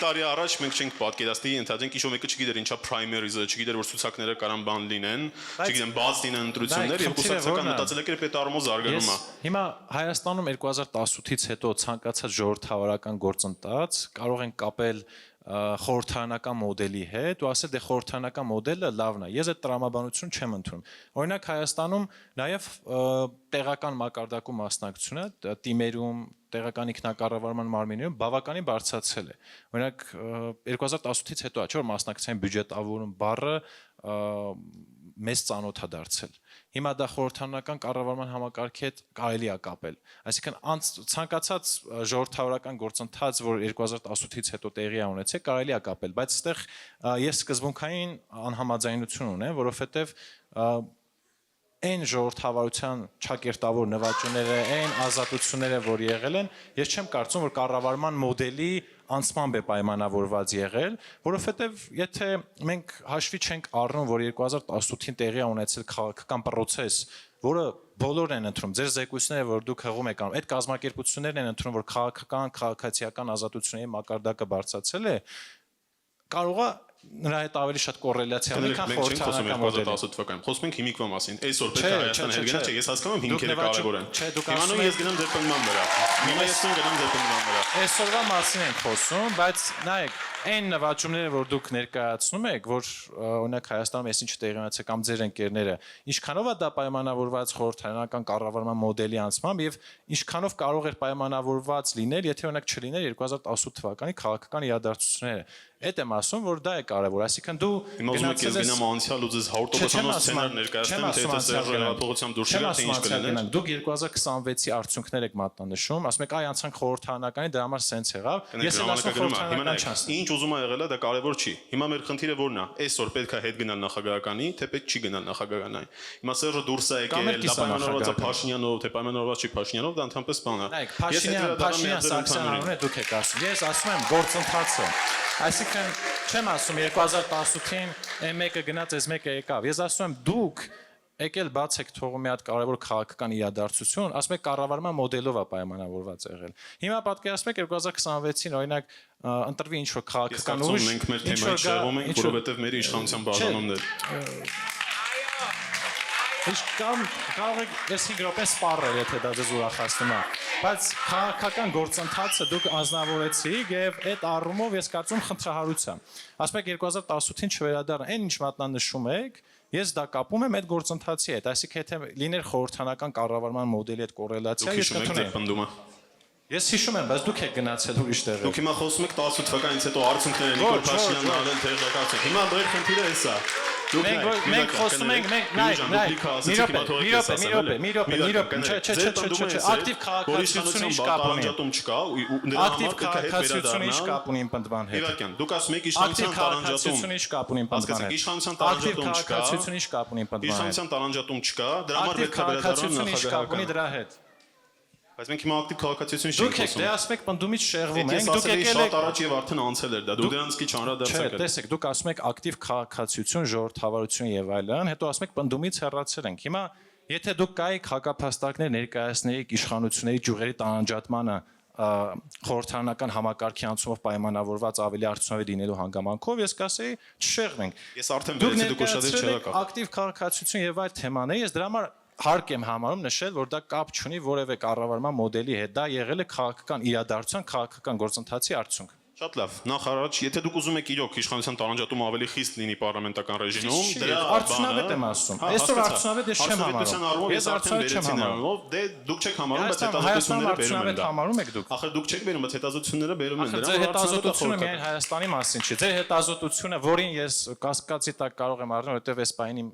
տարի առաջ մենք չենք պատկերացնի, ընդհանրենք ինչ-որ մեկը չգիտեր ինչա primary-ը, չգիտեր որ ցուցակները կարան բան լինեն, չգիտեմ բաց լինեն ընտրություններ եւ կուսակցական մտածելակերպը այդ առումով զարգանում է։ Հիմա Հայաստանում 2018-ից հետո ցանկացած ժողովրդավարական գործընթաց կարող են կապել խորհրդարանական մոդելի հետ ու ասել դե խորհրդարանական մոդելը լավն է։ Ես այդ տրամաբանություն չեմ ընդունում։ Օրինակ Հայաստանում նաև տեղական մակարդակում մասնակցությունը թիմերում տեղական ինքնակառավարման մարմիններում բավականին բարձրացել է։ Օրինակ 2018-ից հետո չէ՞ որ մասնակցային բյուջետավորում բառը մեծ ծանոթ է դարձել։ Հիմա դա խորհրդարանական կառավարման համակարգի հետ կարելի է կապել։ Այսինքն ցանկացած ժողովրդավարական գործընթաց, որ 2018-ից հետո տեղի է ունեցել, կարելի է կապել, բայց այստեղ ես սկզբունքային անհամաձայնություն ունեմ, որովհետև այն ժողովրդավարության չակերտավոր նվաճումները, այն ազատությունները, որ եղել են, ես չեմ կարծում, որ կառավարման մոդելի անցմամբ է պայմանավորված եղել, որովհետև եթե մենք հաշվի չենք առնում, որ 2018-ին տեղի ունեցել քաղաքական process, որը բոլորն են ընտրում, ձեր զեկույցները, որ դուք հղում եք անում, այդ կազմակերպություններն են ընտրում, որ քաղաքական, քաղաքացիական ազատությունների մակարդակը բարձրացել է, կարող է նրա հետ ավելի շատ կոռելացիա ունի, քան խորհրդարանական մոդելը։ Խոսում ենք հիմիկվա մասին։ Այսօր պետք է Հայաստանը հետ գնա, չէ, ես հասկանում եմ հիմքերը կարևոր են։ Հիմա նույն ես գնամ ձեր պնդման վրա։ Հիմա ես գնամ ձեր պնդման վրա։ Այսօրվա մասին ենք խոսում, բայց նայեք, այն նվաճումները, որ դուք ներկայացնում եք, որ օրինակ Հայաստանում այսինչ տեղի ունեցել կամ ձեր ընկերները, ինչքանով է դա պայմանավորված խորհրդարանական կառավարման մոդելի անցմամբ եւ ինչքանով կարող էր պայմանավորված լինել, եթե օրինակ չլիներ 2018 թվականի քաղաքական իրադարձությունները։ Այդ եմ ասում, որ դա է կարևոր, այսինքն դու հիմա ուզում եք ես գնամ անցյալ ու ձեզ 100% սցենար ներկայացնեմ, թե դա հեղափոխությամբ դուրս եկա, թե ինչ կլիներ։ Դուք 2026-ի արդյունքներ եք մատնանշում, ասում եք այ անցանք խորհրդարանականի, դրա համար սենց եղավ։ Ես էլ ասում խորհրդարանական չանց։ Ինչ ուզում ա եղել է, դա կարևոր չի։ Հիմա մեր խնդիրը որն է։ Այսօր պետք է հետ գնալ նախագահականի, թե պետք չի գնալ նախագահականային։ Հիմա Սերժը դուրս է եկել, դա պայմանավորված է Փաշինյանով, թե պայմանավորված չի Փաշինյանով, դա ընդհանրապես բան է։ Նայեք, Փաշինյան Սարգսյանն է, դուք եք ասում։ Ես ասում եմ գործընթացը։ Այսինքն չեմ ասում 2018-ին M1-ը գնաց, S1-ը եկավ։ Ես ասում եմ դուք եկել բաց եք թողում մի հատ կարևոր քաղաքական իրադարձություն, ասում եք կառավարման մոդելով է պայմանավորված եղել։ Հիմա պատկերացնում եք 2026-ին օրինակ ընտրվի ինչ-որ քաղաքական ուժ, մենք մեր թեմային շեղում ենք, որովհետև մեր իշխանության բաժանումն է։ Իսկ կարող եք ես 5 րոպե սպառել, եթե դա ձեզ ուրախացնում է։ Բայց քաղաքական գործընթացը դուք անձնավորեցիք եւ այդ առումով ես կարծում խնդրահարության։ Ասում եք 2018-ին չվերադառնա, այն ինչ մատնանշում եք, ես դա կապում եմ այդ գործընթացի հետ, այսինքն եթե լիներ խորհրդանական կառավարման մոդելի հետ կոռելացիա, ես կընդունեմ։ Ես հիշում եմ, բայց դուք եք գնացել ուրիշ տեղը։ Դուք հիմա խոսում եք 18 թվականից հետո արդյունքները Նիկոլ Փաշինյանն արել տեղեկացրել։ Հիմա դեր խնդիրը է սա։ Մենք խոսում ենք, ակտիվ քաղաքացիություն ինչ կապ ունի։ Ակտիվ քաղաքացիություն ինչ կապ ունի պնդման հետ։ Իվակյան, դուք ասում եք իշխանության տարանջատում ինչ կապ ունի պնդման հետ։ Իշխանության Ակտիվ տարանջատում չկա։ քաղաքացիություն ինչ կապ ունի պնդման հետ։ Իշխանության տարանջատում չկա, դրա համար Ակտիվ պետք է վերադառնալ քաղաքացիություն ինչ կապ ունի նախագահական։ դրա հետ։ Բայց մենք հիմա ակտիվ քաղաքացիություն Դուք չենք եք դե ասում եք պնդումից շեղվում ենք, Դուք դուք եկել շատ եք առաջ եւ արդեն անցել էր դա։ Դու դրանց քիչ անդրադարձակ Չէ, տեսեք, դուք ասում եք ակտիվ քաղաքացիություն, ժողովրդավարություն եւ այլն, հետո ասում եք պնդումից հեռացել ենք։ Հիմա եթե դուք կայեք հակափաստարկներ ներկայացնեիք իշխանությունների ճյուղերի տարանջատմանը խորհրդարանական համակարգի անցումով պայմանավորված ավելի արդյունավետ լինելու հանգամանքով, ես կասեի չշեղվենք։ Ես արդեն վերեցի դուք ուշադրել չեղաք։ Ակտիվ քաղաքացիություն եւ այլ թեմաներ, ես դրա համար հարկ եմ համարում նշել, որ դա կապ չունի որևէ կառավարման մոդելի հետ, դա եղել է քաղաքական իրադարձության, քաղաքական գործընթացի արդյունք։ Շատ լավ։ Նախ առաջ, եթե դուք ուզում եք իրոք իշխանության տարանջատումը ավելի խիստ լինի պարլամենտական ռեժիմում, դրա արդյունավետ եմ ասում։ Այսօր արդյունավետ ես չեմ համարում։ Ես արդյունավետ չեմ համարում։ Դե դուք չեք համարում, բայց հետազոտությունները բերում են դա։ Համարում եք դուք։ Ախր դուք չեք բերում, բայց հետազոտությունները բերում են դրա։ Ձեր հետազոտությունը միայն Հայաստանի մասին չի։ Ձեր հետազոտությունը, որին ես կասկածի տակ կարող եմ առնել, որովհետև այս պահին իմ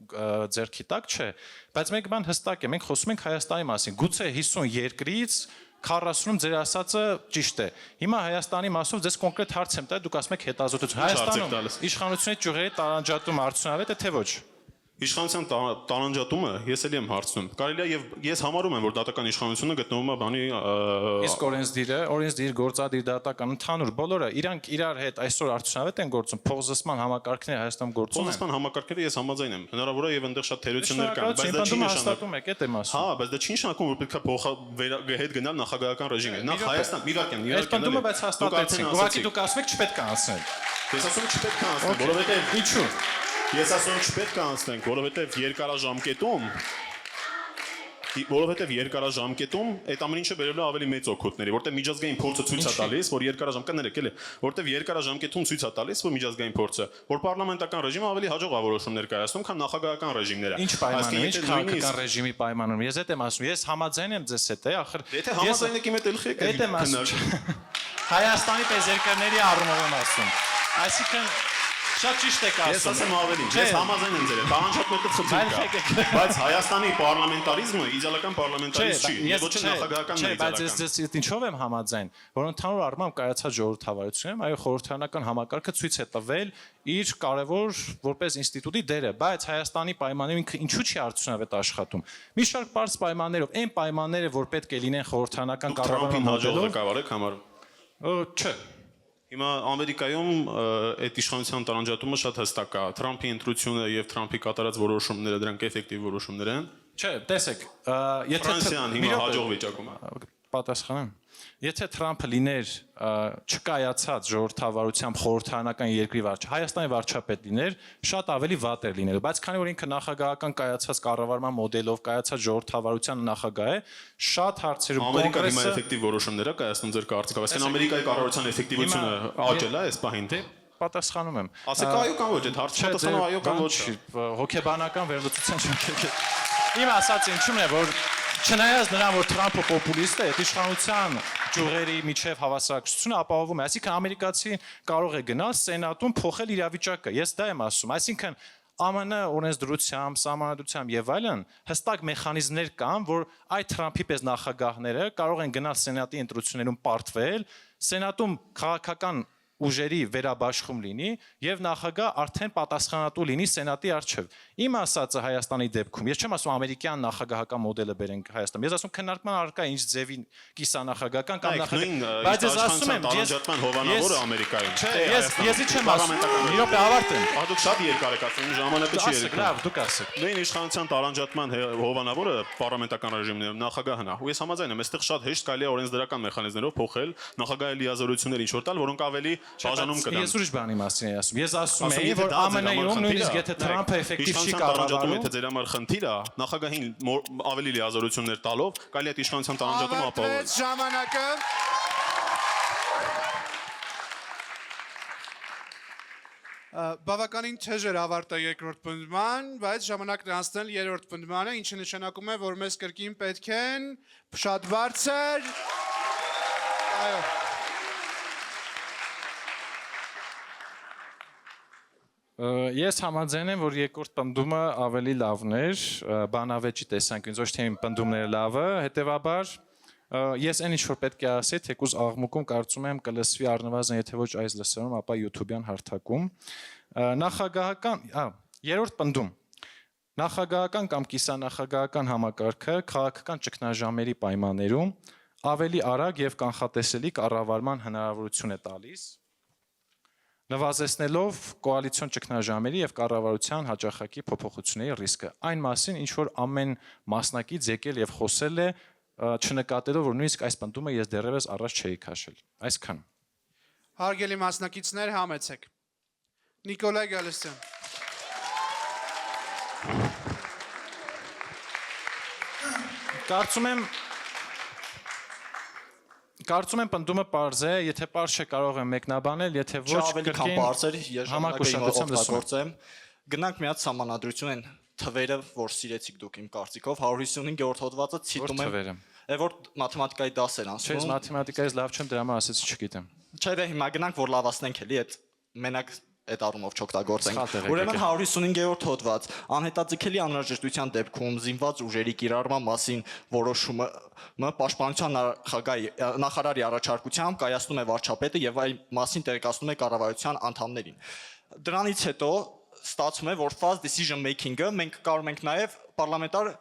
ձեռքի տակ չէ, բայց մեկ բան հստակ է, մենք խոսում ենք Հայաստանի մասին։ Գուցե 50 երկրից 40-ում ձեր ասածը ճիշտ է։ Հիմա Հայաստանի մասով ձեզ կոնկրետ հարց եմ տա, դուք ասում եք հետազոտություն։ Հայաստանում իշխանությունների ճյուղերի տարանջատում արդյունավետ է թե ոչ։ Իշխանության տարանջատումը ես էլի եմ հարցնում։ Կարելի է եւ ես համարում եմ, որ դատական իշխանությունը գտնվում է բանի Իսկ օրենսդիր, գործադիր, դատական ընդհանուր բոլորը իրանք իրար հետ այսօր արդյունավետ են գործում, փոխզսման համակարգները Հայաստանում գործում են։ Փոխզսման համակարգերը ես համաձայն եմ։ Հնարավոր է եւ այնտեղ շատ թերություններ կան, բայց դա չի նշանակում եք, այդ եմ ասում։ Հա, բայց դա չի նշանակում, որ պետք է հետ գնալ նախագահական ռեժիմի։ Նախ Հայաստան, Իվակյան, Այդ պնդումը բայց հաստատեցին։ Ուղղակի դուք ասում եք չպետք է անցնել։ Ես ասում եմ չպետք է անցնել, որովհետեւ Ինչու՞։ Ես ասում եմ չպետք է անցնենք, որովհետև այդ ամեն ինչը բերելու ավելի մեծ օգուտների, որտեղ միջազգային փորձը ցույց է տալիս, որ երկարաժամկետում ցույց է տալիս, որ միջազգային փորձը, որ պարլամենտական ռեժիմը ավելի հաջող է որոշումներ կայացնում, քան նախագահական ռեժիմները։ Ինչ պայմաններ, ինչ քաղաքական ռեժիմի պայմաններ։ Ես այդ եմ ասում, ես համաձայն եմ ձեզ հետ, ախր Եթե համաձայն եք իմ հետ ելքի եք քննարկել։ Հայաստանի պես երկրների առումով եմ ասում։ Այսինքն շատ ճիշտ եք ասում։ Ես ասեմ ավելին, ես համաձայն եմ ձեր հետ, տարանջատմետը խնդիր կա։ Բայց Հայաստանի պարլամենտարիզմը իդեալական պարլամենտարիզմ չի, ոչ թե նախագահական Չէ, բայց ես ինչով եմ համաձայն, որ ընդհանուր առմամբ կայացած ժողովրդավարությունում, այո, խորհրդարանական համակարգը ցույց է տվել իր կարևոր որպես ինստիտուտի դերը, բայց Հայաստանի պայմաններում ինքը ինչու՞ չի արդյունավետ աշխատում։ Մի շարք բարձ պայմաններով, այն պայմանները, որ պետք է լինեն խորհրդարանական կառավարման հաջող ղեկավար եք համարում։ Չէ։ Հիմա Ամերիկայում այդ իշխանության տարանջատումը շատ հստակ է։ Թրամփի ընտրությունը եւ Թրամփի կատարած որոշումները դրանք էֆեկտիվ որոշումներ են։ Չէ, տեսեք, եթե Ֆրանսիան հիմա հաջող վիճակում է։ Պատասխանեմ։ Եթե Թրամփը լիներ չկայացած ժողովրդավարությամբ խորհրդարանական երկրի վարչապետ, Հայաստանի վարչապետ լիներ, շատ ավելի վատ էր լինելու, բայց քանի որ ինքը նախագահական կայացած կառավարման մոդելով կայացած ժողովրդավարության նախագահ է, շատ հարցերում Ամերիկան հիմա էֆեկտիվ որոշումներ է կայացնում ձեր կարծիքով։ Այսինքն Ամերիկայի կառավարության էֆեկտիվությունը աճել է այս պահին։ Պատասխանում եմ։ Ասեք այո կամ ոչ, այդ հարցը պատասխանով այո կամ ոչ։ Հոգեբանական վերլուծության չունեք։ Իմ ասած ինչու՞մն է, որ չնայած նրան, որ Թրամփը պոպուլիստ է, իշխանության ճյուղերի միջև հավասարակցությունը ապահովում է, այսինքն ամերիկացին կարող է գնալ սենատում փոխել իրավիճակը։ Ես դա եմ ասում, այսինքն ԱՄՆ օրենսդրությամբ, սահմանադրությամբ եւ այլն հստակ մեխանիզմներ կան, որ այդ Թրամփի պես նախագահները կարող են գնալ սենատի ընտրություններում պարտվել, սենատում քաղաքական ուժերի վերաբաշխում լինի եւ նախագահ արդեն պատասխանատու լինի սենատի առջեւ։ Իմ ասածը Հայաստանի դեպքում, ես չեմ ասում ամերիկյան նախագահական մոդելը բերենք Հայաստան։ Ես ասում քննարկման առկա ինչ ձևի կիսանախագահական կամ նախագահ։ Բայց ես ասում եմ, տարանջատման հովանավորը Ամերիկայում։ Ես չեմ ասում։ Մի րոպե ավարտեմ։ Դուք շատ երկար եք ասում, ժամանակը չի երկար։ Լավ, դուք ասեք։ Նույն իշխանության տարանջատման հովանավորը պարլամենտական ռեժիմներում նախագահն է։ Ու ես համաձայն եմ, այստեղ շատ հեշտ կարելի է օրենսդրական մեխանիզմներով փոխել նախագահի լիազորությունները ինչ որ տալ, որոնք ավելի բաժանում կտան։ Ես ուրիշ բանի մասին եմ ասում։ Ես ասում Ասում, եմ, եթե որ դա ձեր համար ԱՄՆ-ում խնդիր նույնիսկ է, եթե Թրամփը էֆեկտիվ չի իշխանության տարանջատում, կառավարում, եթե ձեր համար խնդիր է, նախագահին ավելի լիազորություններ տալով, կարելի է այդ իշխանության տարանջատումը ապահովել։ Ավարտվեց ժամանակը։ Բավականին թեժ էր ավարտը երկրորդ պնդման, բայց ժամանակն է անցնել երրորդ պնդմանը, ինչը նշանակում է, որ մեզ կրկին պետք են շատ բարձր։ Այո։ Ես համաձայն եմ, որ երկրորդ պնդումը ավելի լավն էր, բանավեճի տեսանկյունից, ոչ թե իմ պնդումները լավը, հետևաբար ես այն ինչ որ պետք է ասի, թեկուզ աղմուկում կարծում եմ կլսվի առնվազն եթե ոչ այս լսարանում, ապա YouTube-յան հարթակում։ Նախագահական, երրորդ պնդում։ Նախագահական կամ կիսանախագահական համակարգը քաղաքական ճգնաժամերի պայմաններում ավելի արագ եւ կանխատեսելի կառավարման հնարավորություն է տալիս, նվազեցնելով կոալիցիոն ճգնաժամերի եւ կառավարության հաջողակի փոփոխությունների ռիսկը։ Այն մասին, ինչ որ ամեն մասնակից եկել եւ խոսել է, չնկատելով, որ նույնիսկ այս պնդումը ես դեռևս առաջ չէի քաշել։ Այսքան։ Հարգելի մասնակիցներ, համեցեք։ Նիկոլայ Գալստյան։ Կարծում եմ պնդումը պարզ է, եթե պարզ չէ կարող եմ մեկնաբանել, եթե ոչ կրկին համակուշատությամբ լսում։ Գնանք մի հատ սահմանադրություն են թվերը, որ սիրեցիք դուք իմ կարծիքով 155-րդ հոդվածը ցիտում եմ, որ մաթեմատիկայի դաս էր անցնում։ Չէ, մաթեմատիկայից լավ չեմ, դրա համար ասեցի չգիտեմ։ Չէ, դե հիմա գնանք որ լավացնենք էլի այդ մենակ այդ առումով չօգտագործենք։ Ուրեմն 155-րդ հոդված անհետաձգելի անհրաժեշտության դեպքում զինված ուժերի կիրառման մասին որոշումը պաշտպանության նախարարի առաջարկությամբ կայացնում է վարչապետը եւ այն մասին տեղեկացնում է կառավարության անդամներին։ Դրանից հետո ստացվում է, որ fast decision making-ը մենք կարող ենք նաեւ պարլամենտար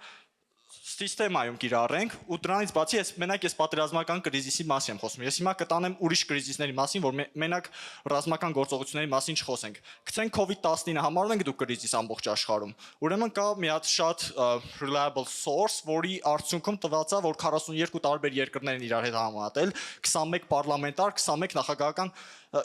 սիստեմայում կիրառենք ու դրանից բացի ես պատերազմական կրիզիսի մասին եմ խոսում։ Ես հիմա կտանեմ ուրիշ կրիզիսների մասին, որ մենակ ռազմական գործողությունների մասին չխոսենք։ Գցենք COVID-19-ը համարում ենք դուք կրիզիս ամբողջ աշխարհում։ Ուրեմն կա մի հատ շատ reliable source, որի արդյունքում տվյալացա, որ 42 տարբեր երկրներ են իրար հետ համատել, 21 պարլամենտար, 21 նախագահական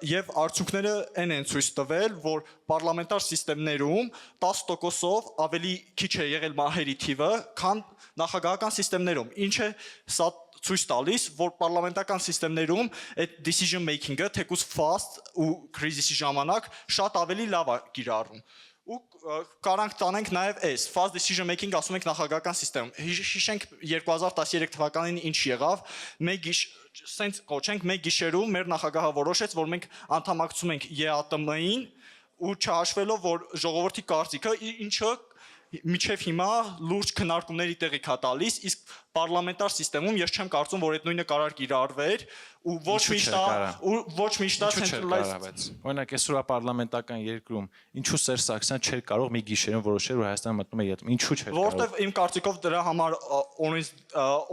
եւ արդյունքները են ցույց տվել, որ պարլամենտար սիստեմներում 10%-ով ավելի քիչ է եղել մահերի թիվը, քան նախագահական սիստեմներում, ինչը սա ցույց տալիս, որ պարլամենտական սիստեմներում այդ decision making-ը թեկուզ fast ու crisis-ի ժամանակ շատ ավելի լավ է կիրառվում։ Ու կարանք տանենք նաև այս fast decision making ասում ենք նախագահական սիստեմում։ Հիշենք 2013 թվականին ինչ եղավ, սենց կոչենք մեկ գիշերում մեր նախագահը որոշեց, որ մենք անդամակցում ենք ԵԱՏՄ-ին ու չհաշվելով, որ ժողովրդի կարծիքը ինչը միջև հիմա լուրջ քննարկումների տեղիք է տալիս, իսկ պարլամենտար սիստեմում ես չեմ կարծում, որ այդ նույնը կարող կիրառվեր ու ոչ միշտ centralized։ Օրինակ այսօր պարլամենտական երկրում ինչու Սերժ Սարգսյան չէր կարող մի գիշերում որոշել, որ Հայաստանը մտնում է ԵԱՏՄ, ինչու չէր կարող։ Որտեվ իմ կարծիքով դրա համար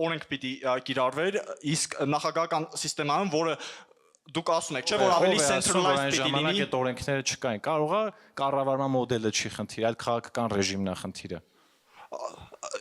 օրենք պիտի կիրառվեր, իսկ նախագահական սիստեմայում, որը դուք ասում եք, չէ՞ որ ավելի centralized պիտի լինի։ Ժամանակ այդ օրենքները չկային։ Կարող է կառավարման մոդելը չի խնդիրը, այլ քաղաքական ռեժիմն է խնդիրը։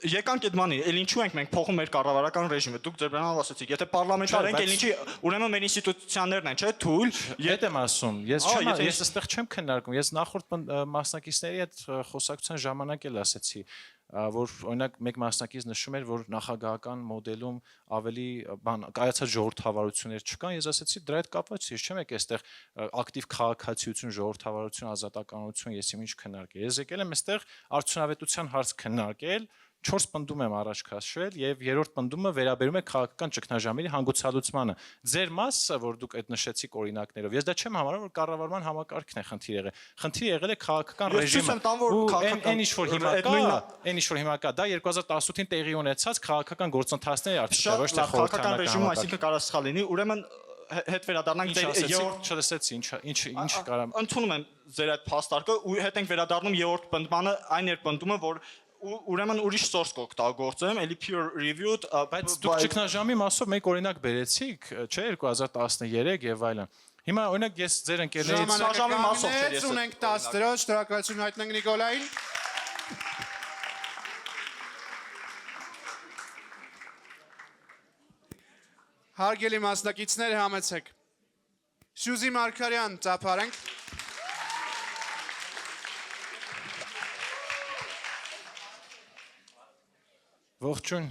Եկանք այդ բանի, էլ ինչու ենք մենք փոխում մեր կառավարական ռեժիմը։ Դուք ձեր բանով ասացիք, եթե պարլամենտար ենք, էլ ինչի, ուրեմն մեր ինստիտուցիաներն են, չէ՞, թույլ։ Ետ եմ ասում, ես այստեղ չեմ քննարկում, ես նախորդ մասնակիցների հետ խոսակցության ժամանակ էլ ասեցի, որ օրինակ մեկ մասնակից նշում էր, որ նախագահական մոդելում ավելի կայացած ժողովրդավարություններ չկան, ես ասեցի դրա հետ կապված ես չեմ եկել այստեղ ակտիվ քաղաքացիություն, ժողովրդավարություն, ազատականություն, ես ինչ քննարկել։ Ես եկել եմ այստեղ արդյունավետության հարց քննարկել, 4 պնդում եմ առաջ քաշել եւ երրորդ պնդումը վերաբերում է քաղաքական ճգնաժամերի հանգուցալուծմանը։ Ձեր մասը, որ դուք այդ նշեցիք օրինակներով, ես դա չեմ համարում, որ կառավարման համակարգն է խնդիր եղել։ Խնդիր եղել է քաղաքական ռեժիմը։ Այն ինչ որ հիմա կա, դա 2018-ին տեղի ունեցած քաղաքական գործընթացների արդյունք է, ոչ թե քաղաքական ռեժիմը, այսինքն կարող սխալ լինի, ուրեմն հետ վերադառնանք երրորդ չլսեցի, ինչ կարամ։ Ընդունում եմ ձեր այդ փաստարկը ու հետ ենք վերադառնում երրորդ պնդմանը, այն էր պնդումը, որ ուրեմն ուրիշ source կօգտագործեմ, էլի peer reviewed, բայց դուք ճգնաժամի մասով մեկ օրինակ բերեցիք, չէ, 2013 եւ այլն։ Հիմա օրինակ ես ձեր ընկերներից ճգնաժամի մասով չէ, ես ունենք 10 դրոշ, շնորհակալություն հայտնենք Նիկոլային։ Հարգելի մասնակիցներ, համեցեք։ Սյուզի Մարգարյան, ծափարենք։ Ողջույն,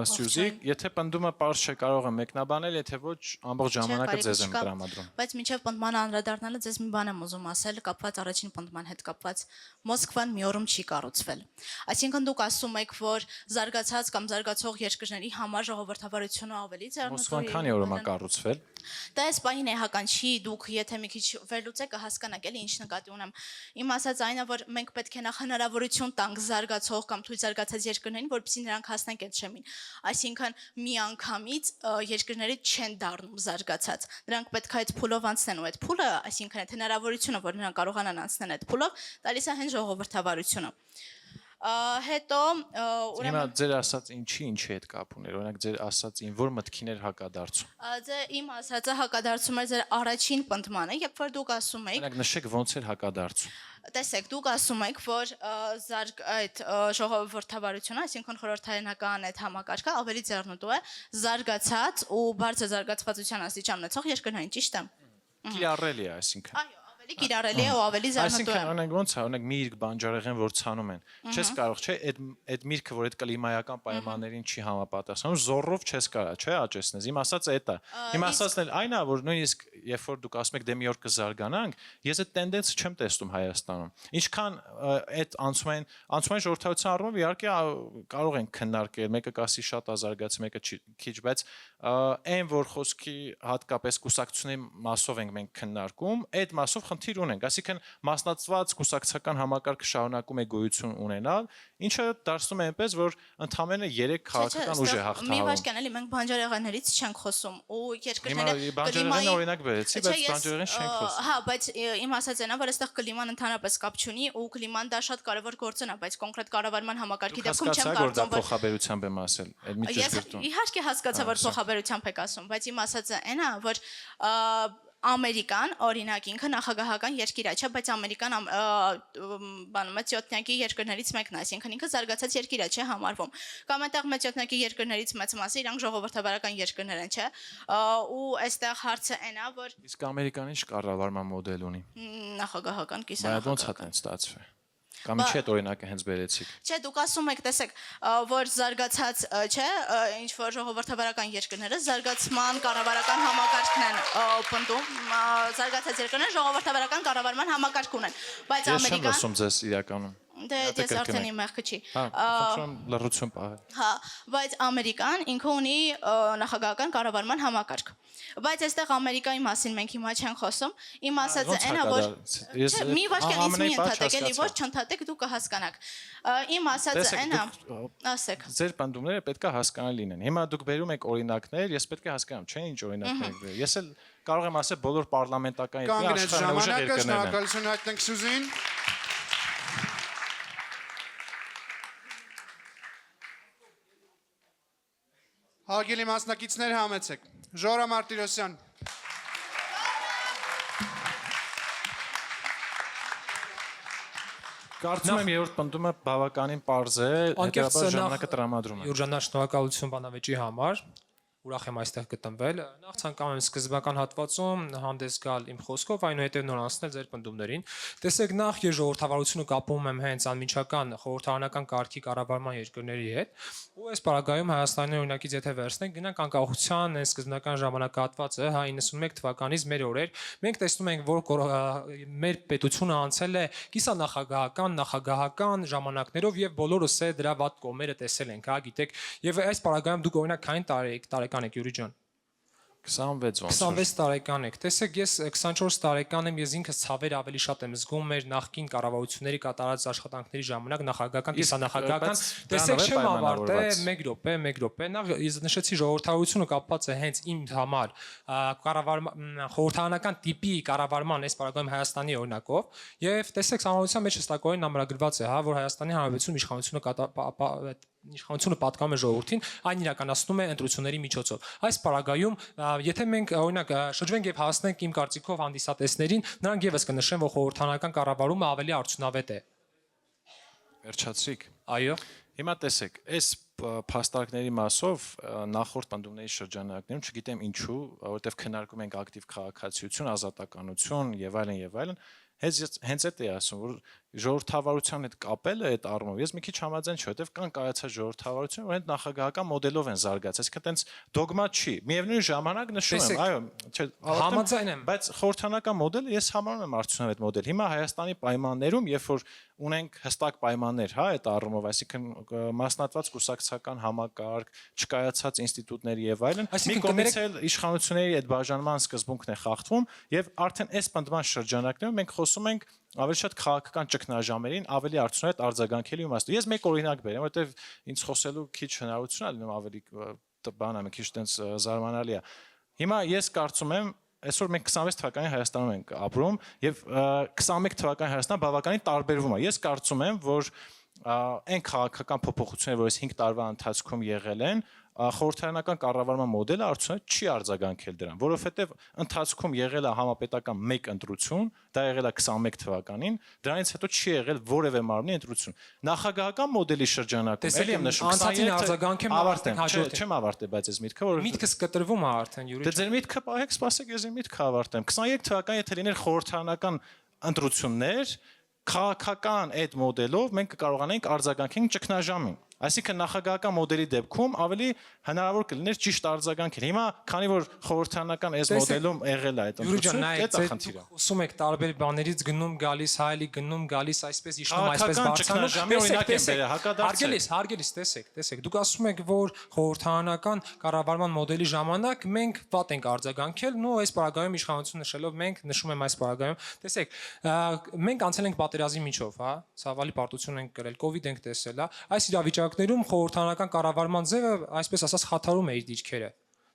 Սյուզի, եթե պնդումը պարզ չէ, կարող եմ մեկնաբանել, եթե ոչ, ամբողջ ժամանակը ձեզ եմ տրամադրում։ Բայց մինչև պնդմանը անդրադառնալը ձեզ մի բան եմ ուզում ասել, կապված առաջին պնդման հետ կապված։ Մոսկվան մի օրում չի կառուցվել։ Այսինքն դուք ասում եք, որ զարգացած կամ զարգացող երկրների համար ժողովրդավարությունը ավելի ձեռնտու է։ Մոսկվան քանի օրում է կառուցվել։ Դա այս պահին էհական չի, դուք եթե մի քիչ վերլուծեք կհասկանաք էլի ինչ նկատի ունեմ։ Իմ ասած այն է, որ մենք պետք է նախ հնարավորություն տանք զարգացող կամ թույլ զարգացած երկրներին, որպեսզի նրանք հասնեն այդ շեմին։ Այսինքն միանգամից երկրները չեն դառնում զարգացած։ Նրանք պետք է այդ փուլով անցնեն ու այդ փուլը, այսինքն այդ հնարավորությունը, որ նրանք կարողանան անցնել այդ փուլով, տալիս է հենց ժողովրդավարությունը։ Հետո Հիմա ձեր ասած ինչի հետ կապ ուներ, օրինակ ձեր ասածին որ մտքին էր հակադարձում։ Իմ ասածը հակադարձում է ձեր առաջին պնդմանը, երբ որ դուք ասում եք։ Օրինակ նշեք ոնց էր հակադարձում։ Տեսեք, դուք ասում եք, որ այդ ժողովրդավարությունը, այսինքն խորհրդարանական այդ համակարգը ավելի ձեռնտու է զարգացած ու բարձր զարգացվածության աստիճան ունեցող երկրներին, ճիշտ է։ Կիրառելի է, այսինքն։ Այո, ավելի կիրառելի է ու ավելի ձեռնտու է։ Այսինքն, օրինակ ոնց է, օրինակ միրգ բանջարեղեն որ ցանում են։ Չես կարող, չէ, այդ միրգը, որ այդ կլիմայական պայմաններին չի համապատասխանում, զոռով չես կարող, չէ, աճեցնես։ Իմ ասածը էդ է։ Իմ ասածն էլ այն է, որ նույնիսկ երբ որ դուք ասում եք դե մի օր կզարգանանք, ես այդ տենդենսը չեմ տեսնում Հայաստանում։ Ինչքան այդ անցումային ժողովրդավարության առումով իհարկե կարող ենք քննարկել, մեկը կասի շատ ազարգաց, մեկը քիչ, բայց այն որ խոսքի հատկապես կուսակցությունների մասով ենք մենք քննարկում, այդ մասով խնդիր ունենք, այսինքն մասնացված կուսակցական համակարգը շարունակում է գոյություն ունենալ, ինչը դարձնում է այնպես, որ ընդամենը 3 քաղաքական ուժ է հաղթահարում։ Մի բաժկան էլի մենք բանջարեղեններից չենք խոսում ու երկրները բանջարեղենը օրինակ վերեցի, բայց բանջարեղեն չենք խոսում։ Հա, բայց իմ ասածն է, որ այստեղ կլիման ընդհանրապես կապ չունի ու կլիման դա շատ կարևոր գործոն է, բայց կոնկրետ կառավարման համակարգի դեպքում չեմ կարծում, որ փոխաբերությամբ եմ ասել, այդ մի ճշգրտում։ Իհարկե հասկացա, որ փոխաբերությամբ եք ասում, բայց իմ ասածը այն է, որ Ամերիկան օրինակ ինքը նախագահական երկիր է, չէ, բայց Ամերիկան բանում է ծյոտնյակի երկրներից մեկն է, այսինքն ինքը զարգացած երկիր է, չէ, համարվում։ Կամ այդտեղ մեծյոտնյակի երկրներից մեծ մասը իրանք ժողովրդավարական երկրներ են, չէ։ Ու այստեղ հարցը այն է, որ իսկ Ամերիկան ինչ կառավարման մոդել ունի։ Նախագահական կիսանախագահական։ Բայց ոնց է տենց ստացվում։ Կամ ինչ այդ օրինակը հենց բերեցիք։ Չէ, դուք ասում եք, տեսեք, որ զարգացած, չէ, ինչ որ ժողովրդավարական երկրները զարգացման կառավարական համակարգն են պնդում, զարգացած երկրները ժողովրդավարական կառավարման համակարգ ունեն, բայց Ամերիկան։ Ես չեմ լսում ձեզ իրականում։ Դե ես արդեն իմ մեղքը չի։ Խնդրում լրություն պահել։ Հա, բայց Ամերիկան ինքը ունի նախագահական կառավարման համակարգ։ Բայց այստեղ Ամերիկայի մասին մենք հիմա չենք խոսում։ Իմ ասածը այն է, որ մի վարքյանից մի ընդհատեք, էլի ոչ չընդհատեք, դուք կհասկանաք։ Իմ ասածը այն է, ասեք։ Ձեր պնդումները պետք է հասկանալի լինեն։ Հիմա դուք բերում եք օրինակներ, ես պետք է հասկանամ, չէ՞, ինչ օրինակներ եք բերում։ Ես էլ կարող եմ ասել բոլոր պարլամենտական երկրների շնորհակալություն հայտնենք Սյուզին։ Հարգելի մասնակիցներ, համեցեք։ Ժորա Մարտիրոսյան։ Կարծում եմ երրորդ պնդումը բավականին պարզ է, հետեւաբար ժամանակը տրամադրում է։ Յուրջանա շնորհակալություն բանավեճի համար։ Ուրախ եմ այստեղ գտնվել։ Նախ ցանկանում եմ սկզբնական հատվածում հանդես գալ իմ խոսքով, այնուհետև նոր անցնել ձեր պնդումներին։ Տեսեք, նախ ես ժողովրդավարությունը կապում եմ հենց անմիջական խորհրդարանական կարգի կառավարման երկրների հետ, ու այս պարագայում Հայաստանի օրինակից եթե վերցնենք, գնանք անկախության այն սկզբնական ժամանակահատվածը, 91 թվականից մեր օրեր, մենք տեսնում ենք, որ մեր պետությունը անցել է կիսանախագահական ժամանակներով եւ բոլորս է դրա վատ կողմերը տեսել ենք, հա, գիտեք, եւ այս պարագայում դուք օրինակ քանի տարեկան եք Յուրի ջան։ 26 տարեկան եք։ Տեսեք, ես 24 տարեկան եմ, ես ինքս ցավեր ավելի շատ եմ զգում մեր նախկին կառավարությունների կատարած աշխատանքների ժամանակ նախագահական, կիսանախագահական։ Տեսեք, չեմ ավարտել 1 րոպե։ Նախ ես նշեցի ժողովրդավարությունը կապված է հենց իմ համար խորհրդարանական տիպի կառավարման այս պարագայում Հայաստանի օրինակով, եւ տեսեք, համանության մեջ հստակորեն ամրագրված է, հա, որ Հայաստանի Հանրապետություն իշխանությունը պատկանում է ժողովրդին, այն իրականացնում է ընտրությունների միջոցով։ Այս պարագայում, եթե մենք օրինակ շրջվենք եւ հասնենք իմ կարծիքով հանդիսատեսներին, նրանք եւս կնշեն, որ խորհրդարանական կառավարումը ավելի արդյունավետ է։ Վերջացրիք։ Այո։ Հիմա տեսեք, այս փաստարկների մասով նախորդ պնդումների շրջանակներում չգիտեմ ինչու, որովհետև քննարկում ենք ակտիվ քաղաքացիություն, ազատականություն եւ այլն, հենց այդ է ասում, որ ժողովրդավարության հետ կապելը այդ առումով ես մի քիչ համաձայն չի, որովհետև կան կայացած ժողովրդավարություն, որ հենց նախագահական մոդելով են զարգացած, այսինքն տենց դոգմա չի։ Միևնույն ժամանակ նշում եմ, այո, չէ, համաձայն եմ, բայց խորհրդանական մոդելը ես համարում եմ արդյունավետ մոդել։ Հիմա Հայաստանի պայմաններում, երբ որ ունենք հստակ պայմաններ, հա, այդ առումով, այսինքն մասնատված կուսակցական համակարգ, չկայացած ինստիտուտներ եւ այլն, մի կողմից էլ իշխանությունների այդ բաժանման սկզբունքն է խախտվում եւ արդեն այս պնդման շրջանակներում մենք խոսում ենք ավելի շատ քաղաքական ճգնաժամերին ավելի արդյունավետ արձագանքելու իմաստով։ Ես մեկ օրինակ բերեմ, որովհետեւ ինձ խոսելու քիչ հնարավորություն ա լինում ավելի բան է, քիչ տենց զարմանալի է։ Հիմա ես կարծում եմ այսօր մենք 26 թվականի Հայաստանում ենք ապրում եւ 21 թվականի Հայաստանը բավականին տարբերվում է։ Ես կարծում եմ, որ այն քաղաքական փոփոխությունները, որ այս 5 տարվա ընթացքում եղել են, խորհրդարանական կառավարման մոդելը արդյունավետ չի արձագանքել դրան, որովհետև ընթացքում եղել է համապետական մեկ ընտրություն, դա եղել է 21 թվականին, դրանից հետո չի եղել որևէ մարմնի ընտրություն։ Նախագահական մոդելի շրջանակում էլի եմ նշում, անցածին արձագանքեմ ավարտեմ, չեմ ավարտել, բայց այս միտքը, որ միտքս կտրվում է արդեն, Յուրի։ Դե ձեր միտքը պահեք, սպասեք, ես իմ միտքը ավարտեմ։ 23 թվականին եթե լիներ խորհրդարանական ընտրություններ, քաղաքական այդ մոդելով մենք կկարողանայինք արձագանքել ճգնաժամին։ Այսինքն նախագահական մոդելի դեպքում ավելի հնարավոր կլիներ ճիշտ արձագանքել։ Հիմա, քանի որ խորհրդարանական այս մոդելում եղել է այդ ընտրությունը, դա է խնդիրը։ Խոսում եք տարբեր բաներից գնում գալիս, հայելի գնում գալիս, այսպես իշխնում, այսպես բարձրանում։ Հարգելիս, տեսեք, դուք ասում եք, որ խորհրդարանական կառավարման մոդելի ժամանակ մենք վատ ենք արձագանքել, նո այս պարագայում իշխանություն նշելով մենք նշում եմ այս պարագայում։ Տեսեք, մենք անցել ենք պատերազմի միջով, հա, ցավալի պարտություն ենք կրել, կոവിഡ് ենք տեսել, հա, այս իրավիճակներում խորհրդարանական կառավարման ձևը, այսպես ասած, խաթարում է իր դիրքերը։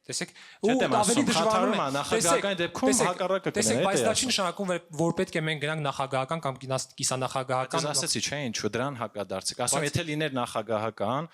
Տեսեք, ու ավելի դժվարում է նախագահական դեպքում հակառակը կլինի։ Տեսեք, բայց դա չի նշանակում, որ պետք է մենք գնանք նախագահական կամ կիսանախագահական։ Ես ասացի, չէ, ինչու դրան հակադարձեք։ Ասում եթե լիներ նախագահական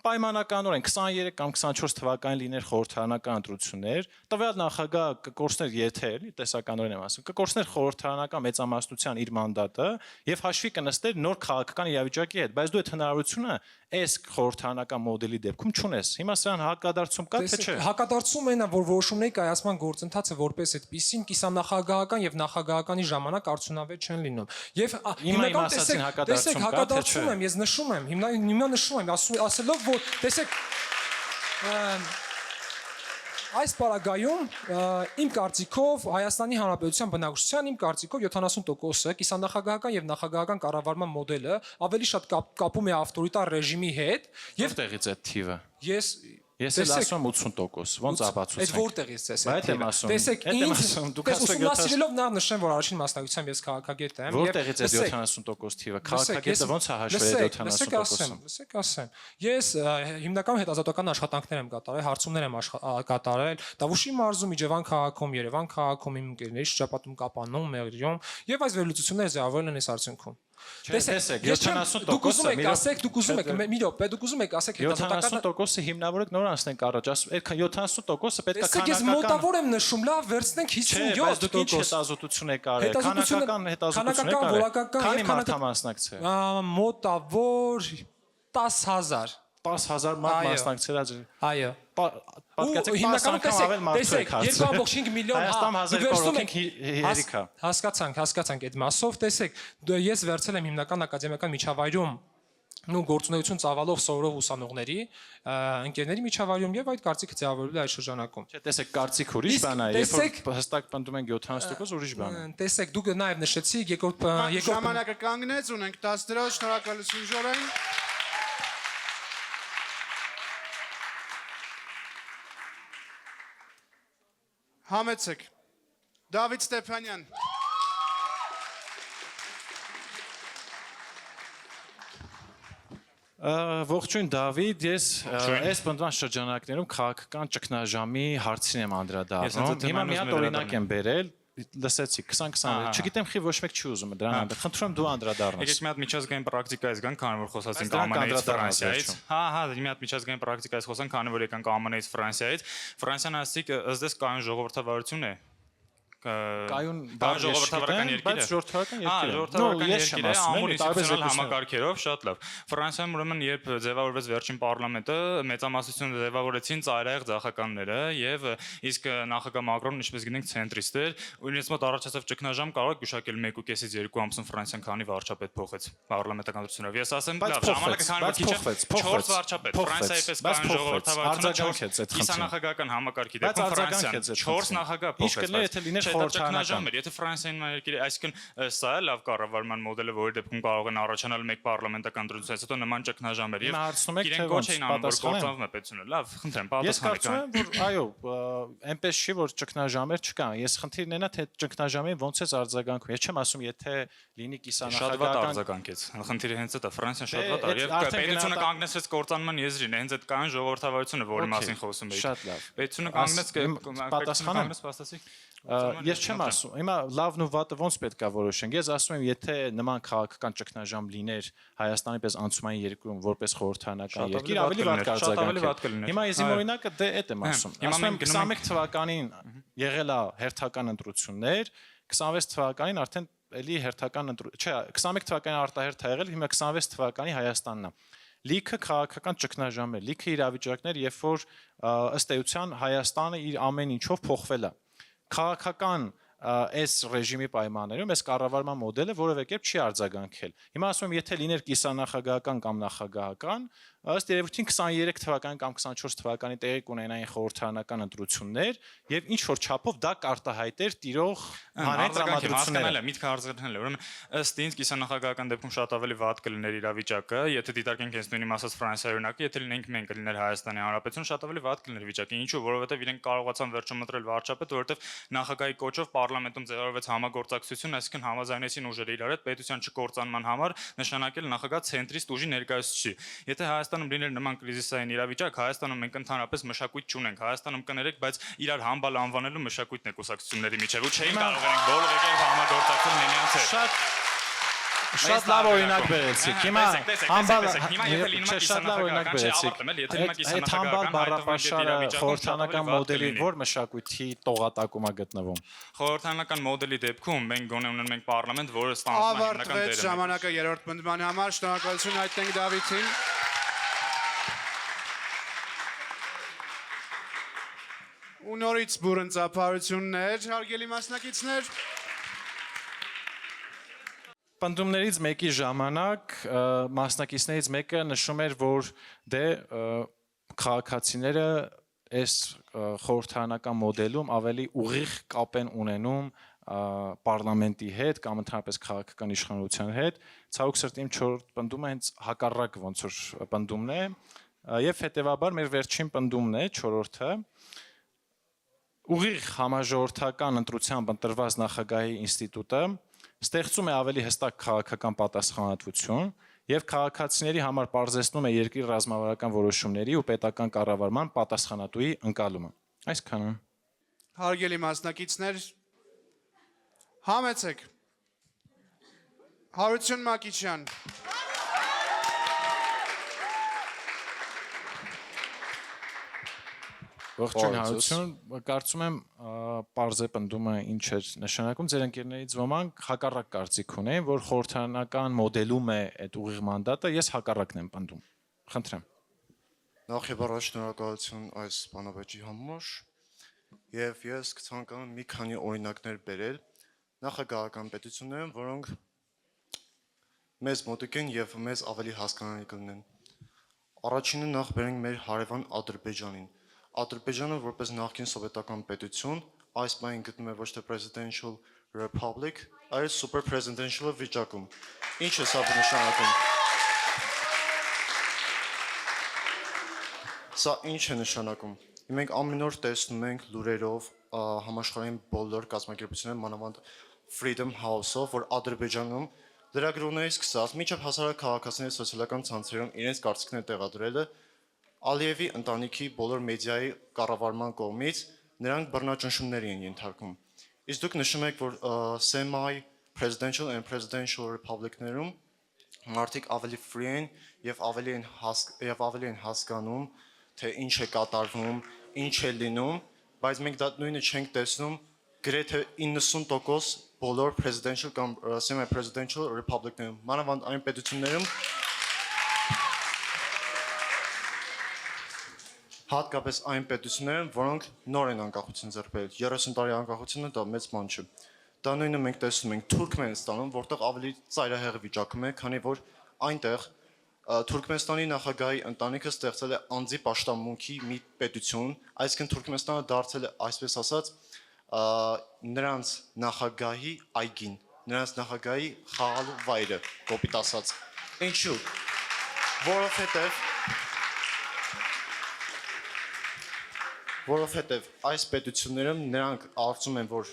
պայմանականորեն 23 կամ 24 թվականին լիներ խորհրդարանական ընտրություններ, տվյալ նախագահ կկորցներ եթե էլի տեսականորեն եմ ասում, կկորցներ խորհրդարանական մեծամասնության իր մանդատը եւ հաշվի կնստեր նոր քաղաքական իրավիճակի հետ, բայց դու այդ հնարավորությունը այս խորհրդարանական մոդելի դեպքում չունես։ Հիմա սրան հակադարձում կա թե չէ։ Հակադարձում այնա, որ որոշումների կայացման գործընթացը որպես այդպեսին կիսանախագահական եւ նախագահականի ժամանակ արդյունավետ չեն լինում։ Եվ հիմնական տեսեք, հակադարձում եմ, ես նշում եմ, հիմա նշում եմ, ասելով որ տեսեք այս պարագայում իմ կարծիքով Հայաստանի Հանրապետության բնակչության իմ կարծիքով 70%-ը կիսանախագահական եւ նախագահական կառավարման մոդելը ավելի շատ կապում է ավտորիտար ռեժիմի հետ եւ որտեղից է թիվը։ Ես էլ ասում եմ 80%, ոնց ապացուցենք։ Այդ որտեղից է սա։ Այդ եմ ասում։ Տեսեք, դուք ուսումնասիրելով նա նշեմ, որ առաջին մասնակցությամբ ես քաղաքագետ եմ։ Որտեղից է 70% թիվը։ Քաղաքագետը ոնց է հաշվել 70%-ը։ Լսեք ասեմ։ Ես հիմնական հետազոտական աշխատանքներ եմ կատարել, հարցումներ եմ կատարել Տավուշի մարզում, Իջևան քաղաքում, Երևան քաղաքում, իմ ընկերների շրջապատում, Կապանում, Մեղրիում, եւ այս վերլուծությունները ձևավորվել են այս արդյունքում։ Տեսեք, 70%-ը դուք ուզում եք ասեք, դուք ուզում եք մի րոպե, դուք ուզում եք ասեք հետազոտական 70%-ը հիմնավորեք նոր անցնենք առաջ, ասում եք 70%-ը պետք է քանակական։ Ես մոտավոր եմ նշում, լավ, վերցնենք 57%։ Բայց դուք ինչ հետազոտություն եք արել, քանակական հետազոտություն եք արել։ Քանի մարդ մասնակցել։ Մոտավոր 10000 10,000 մարդ մասնակցել է։ Այո։ Պատկացեք, հիմնականում ավել մարդ եք հարցրել։ 2.5 միլիոն Հայաստան 1000 կողոքենք հերիքա։ Հասկացանք այդ մասով, տեսեք, ես վերցել եմ հիմնական ակադեմիական միջավայրում նույն գործունեություն ծավալող սովորող ուսանողների, ընկերների միջավայրում եւ այդ կարծիքը ձևավորվել է այդ շրջանակում։ Չէ, տեսեք, կարծիք ուրիշ բան է, երբ որ հստակ պնդում ենք 70%, ուրիշ բան է։ Տեսեք, դուք նաեւ նշեցիք երկրորդ ժամանակը կանգնեց, ունենք 10 դրոշ, շնորհակալություն Ժորեն։ Համեցեք։ Դավիթ Ստեփանյան։ Ողջույն Դավիթ, ես այս բնդման շրջանակներում քաղաքական ճգնաժամի հարցին եմ անդրադառնում։ Հիմա մի հատ օրինակ եմ բերել, լսեցի 20-20, չգիտեմ խի ոչ մեկ չի ուզում դրան անդր։ Խնդրում եմ դու անդրադառնաս։ Եկեք մի հատ միջազգային պրակտիկայից գանք, քանի որ խոսացինք ԱՄՆ-ից, Ֆրանսիայից։ Մի հատ միջազգային պրակտիկայից խոսանք, քանի որ եկանք ԱՄՆ-ից, Ֆրանսիայից։ Ֆրանսիան ասիկ ըստ կայուն ժողովրդավարություն է։ Կայուն բան ժողովրդավարական երկիր է, բայց ժողովրդավարական երկիր է։ ժողովրդավարական երկիր է, ամուր ինստիտուցիոնալ համակարգերով, շատ լավ։ Ֆրանսիայում ուրեմն երբ ձևավորվեց վերջին պարլամենտը, մեծամասնությունը ձևավորեցին ծայրահեղ ձախականները եւ իսկ նախագահ Մակրոնն, ինչպես գիտենք, ցենտրիստ էր, ու ինձ մոտ առաջացավ ճգնաժամ, կարող եք գուշակել 1.5-ից 2 ամսում Ֆրանսիան քանի վարչապետ փոխեց պարլամենտական դրությունով։ Ես ասեմ, լավ, ժամանակը քանի որ քիչ է, 4 վարչապետ, Ֆրանսիայի պես կայուն ժողովրդավարությունը 4 կիսանախագահական համակարգի դեպքում Ֆրանսիան 4 նախագահ փոխեց։ Եթե Ֆրանսիան երկիր է, այսինքն սա է լավ կառավարման մոդելը, որի դեպքում կարող են առաջանալ մեկ պարլամենտական դրությունից հետո նման ճգնաժամեր եւ իրենք ոչ էին անում, որ գործանվում է պետությունը։ Լավ, խնդրեմ, պատասխանեք։ Ես կարծում եմ, որ այո, այնպես չի, որ ճգնաժամեր չկան։ Ես խնդիրն այնա, թե ճգնաժամին ոնց է արձագանքում։ Ես չեմ ասում, եթե լինի կիսանախագահական։ Շատ վատ արձագանքեց։ Խնդիրը հենց դա Ֆրանսիան շատ վատ է եւ պետությունը կանգնեցրեց կործանման եզրին, հենց այդ կայուն ժողովրդավարությունը, որի մասին խոսում էի։ Շատ լավ։ Պետությունը կանգնեց պատասխանեմ։ Ես չեմ ասում, հիմա լավն ու վատը ոնց պետք է որոշենք։ Ես ասում եմ, եթե նման քաղաքական ճգնաժամ լիներ Հայաստանի պես անցումային երկրում, որպես խորհրդարանական երկիր, ավելի վատ կարձագանքեր։ Հիմա ես իմ օրինակը դե այդ եմ ասում։ Ասում եմ 21 թվականին եղել է հերթական ընտրություններ, 26 թվականին արդեն էլի հերթական չէ, 21 թվականին արտահերթ ա եղել, հիմա 26 թվականի Հայաստանն է։ Լիքը քաղաքական ճգնաժամեր, լիքը իրավիճակներ, երբ որ ըստ էության Հայաստանը իր ամեն ինչով փոխվել է։ Քաղաքական այս ռեժիմի պայմաններում այս կառավարման մոդելը որևէ կերպ չի արձագանքել։ Հիմա ասում եմ, եթե լիներ կիսանախագահական կամ նախագահական, ըստ երևույթին 23 թվականի կամ 24 թվականի տեղի կունենային խորհրդարանական ընտրություններ եւ ինչ որ չափով դա կարտահայտեր տիրող հանրային տրամադրությունները։ Միտքը արձագանքել է, ուրեմն ըստ ինձ կիսանախագահական դեպքում շատ ավելի վատ կլիներ իրավիճակը, եթե դիտարկենք հենց նույնի մասած Ֆրանսիայի օրինակը, եթե լինենք մենք կլիներ Հայաստանի Հանրապետություն, շատ ավելի վատ կլիներ վիճակը։ Ինչու, որովհետեւ իրենք կարողացան վերջում մտրել վարչապետ, որովհետեւ նախագահի կոչով պարլամենտում ձևավորվեց համագործակցություն, այսինքն համաձայնեցին ուժերը իրար հետ պետության չկործանման համար նշանակել նախագահ ցենտրիստ ուժի ներկայացուցիչի։ Եթե Հայաստանում լիներ նման կրիզիսային իրավիճակ, Հայաստանում մենք ընդհանրապես մշակույթ չունենք, Հայաստանում կներեք, բայց իրար համբալ անվանելու մշակույթն է կուսակցությունների միջև, ու չէին կարող ենք բոլորը եկել համագործակցել միմյանց հետ։ Շատ լավ օրինակ բերեցիք։ Հիմա համբալ եթե լինում է շատ լավ օրինակ բերեցիք։ Այդ համբալ բառապաշարը խորհրդարանական մոդելի որ մշակույթի տողատակում է գտնվում։ Խորհրդարանական մոդելի դեպքում մենք գոնե ունենք մենք պարլամենտ, որը ստանձնում է հիմնական դերը։ Ավարտվեց ժամանակը երրորդ բնդմանի համար, շնորհակալություն հայտնենք Դավիթին։ Ու նորից բուրըն ծափարություններ, հարգելի մասնակիցներ։ Պնդումներից մեկի ժամանակ մասնակիցներից մեկը նշում էր, որ դե քաղաքացիները այս խորհրդարանական մոդելում ավելի ուղիղ կապ են ունենում պարլամենտի հետ կամ ընդհանրապես քաղաքական իշխանության հետ։ Ցավոք սրտի իմ չորրորդ պնդումը հենց հակառակ ոնց որ պնդումն է, եւ հետեւաբար մեր վերջին պնդումն է, չորրորդը, ուղիղ համաժողովրդական ընտրությամբ ընտրված նախագահի ինստիտուտը ստեղծում է ավելի հստակ քաղաքական պատասխանատվություն եւ քաղաքացիների համար պարզեցնում է երկրի ռազմավարական որոշումների ու պետական կառավարման պատասխանատուի ընկալումը։ Այսքանը։ Հարգելի մասնակիցներ, համեցեք։ Հարություն Մակիչյան։ Ողջույն հարություն, կարծում եմ պարզե պնդումը ինչ էր նշանակում, ձեր ընկերներից ոմանք հակառակ կարծիք ունեն, որ խորհրդարանական մոդելում է այդ ուղիղ մանդատը, ես հակառակն եմ պնդում։ Խնդրեմ։ Նախ եւ առաջ շնորհակալություն այս բանավեճի համար, եւ ես կցանկանում մի քանի օրինակներ բերել նախագահական պետություններում, որոնք մեզ մոտիկ են եւ մեզ ավելի հասկանալի կլինեն։ Առաջինը նախ բերենք մեր հարևան Ադրբեջանին։ Ադրբեջանը որպես նախկին սովետական պետություն այս բանին գտնում է ոչ թե presidential republic, այլ super presidential վիճակում։ Ինչ է սա նշանակում։ Սա ինչ է նշանակում։ Մենք ամեն օր տեսնում ենք լուրերով համաշխարհային բոլոր կազմակերպությունները, մանավանդ Freedom House-ով, որ Ադրբեջանում լրագրողներից սկսած մինչև հասարակ քաղաքացիների սոցիալական ցանցերում իրենց կարծիքները տեղադրելը Ալիևի ընտանիքի բոլոր մեդիայի կառավարման կողմից նրանք բռնաճնշումների են ենթարկվում։ Իսկ դուք նշում եք, որ semi-presidential and presidential republic-ներում մարդիկ ավելի free են եւ ավելի են հասկանում, թե ինչ է կատարվում, ինչ է լինում, բայց մենք դա նույնը չենք տեսնում գրեթե 90% բոլոր presidential կամ semi-presidential republic-ներում, մանավանդ այն պետություններում, հատկապես այն պետություններում, որոնք նոր են անկախություն ձեռք բերել, 30 տարի անկախությունը դա մեծ բան չէ։ Դա նույնը մենք տեսնում ենք Թուրքմենստանում, որտեղ ավելի ծայրահեղ վիճակում է, քանի որ այնտեղ Թուրքմենստանի նախագահի ընտանիքը ստեղծել է անձի պաշտամունքի մի պետություն, այսինքն Թուրքմենստանը դարձել է, այսպես ասած, նրանց նախագահի այգին, նրանց նախագահի խաղալու վայրը, կոպիտ ասած։ Ինչու՞։ Որովհետև այս պետություններում նրանք կարծում են, որ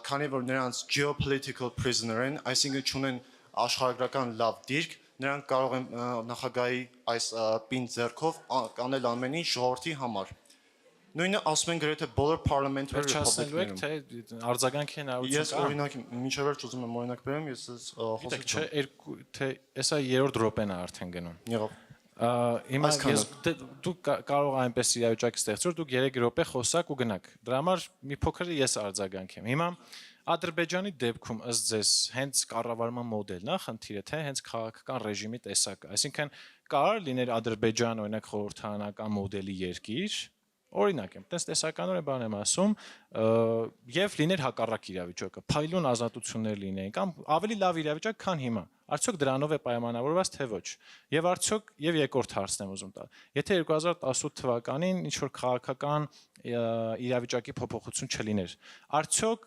քանի որ նրանց geopolitical prisoner են, այսինքն չունեն աշխարհագրական լավ դիրք, նրանք կարող են նախագահի այս պինդ ձեռքով անել ամեն ինչ ժողովրդի համար։ Նույնը ասում են գրեթե բոլոր parliamentary republic-ներում։ Թե արձագանքի հնարավորություն կա։ Ես օրինակ մինչև վերջ ուզում եմ օրինակ բերեմ, ես խոսում չէ, թե հեսա երրորդ րոպեն է արդեն գնում։ Եղավ։ Հիմա դու կարող այնպես իրավիճակ ստեղծել, դուք 3 րոպե խոսակ ու գնաք։ Դրա համար մի փոքր ես արձագանքեմ։ Հիմա Ադրբեջանի դեպքում ըստ ձեզ հենց կառավարման մոդելն է խնդիրը, թե հենց քաղաքական ռեժիմի տեսակը։ Այսինքն կարող լիներ Ադրբեջան օրինակ խորհրդարանական մոդելի երկիր, օրինակ եմ, տես տեսականորեն բան եմ ասում, եւ լիներ հակառակ իրավիճակը, փայլուն ազատություններ լինեին կամ ավելի լավ իրավիճակ, քան հիմա։ Արդյոք դրանով է պայմանավորված, թե ոչ։ Եվ արդյոք եւ երկրորդ հարցն եմ ուզում տալ։ Եթե 2018 թվականին ինչ որ քաղաքական իրավիճակի փոփոխություն չլիներ, արդյոք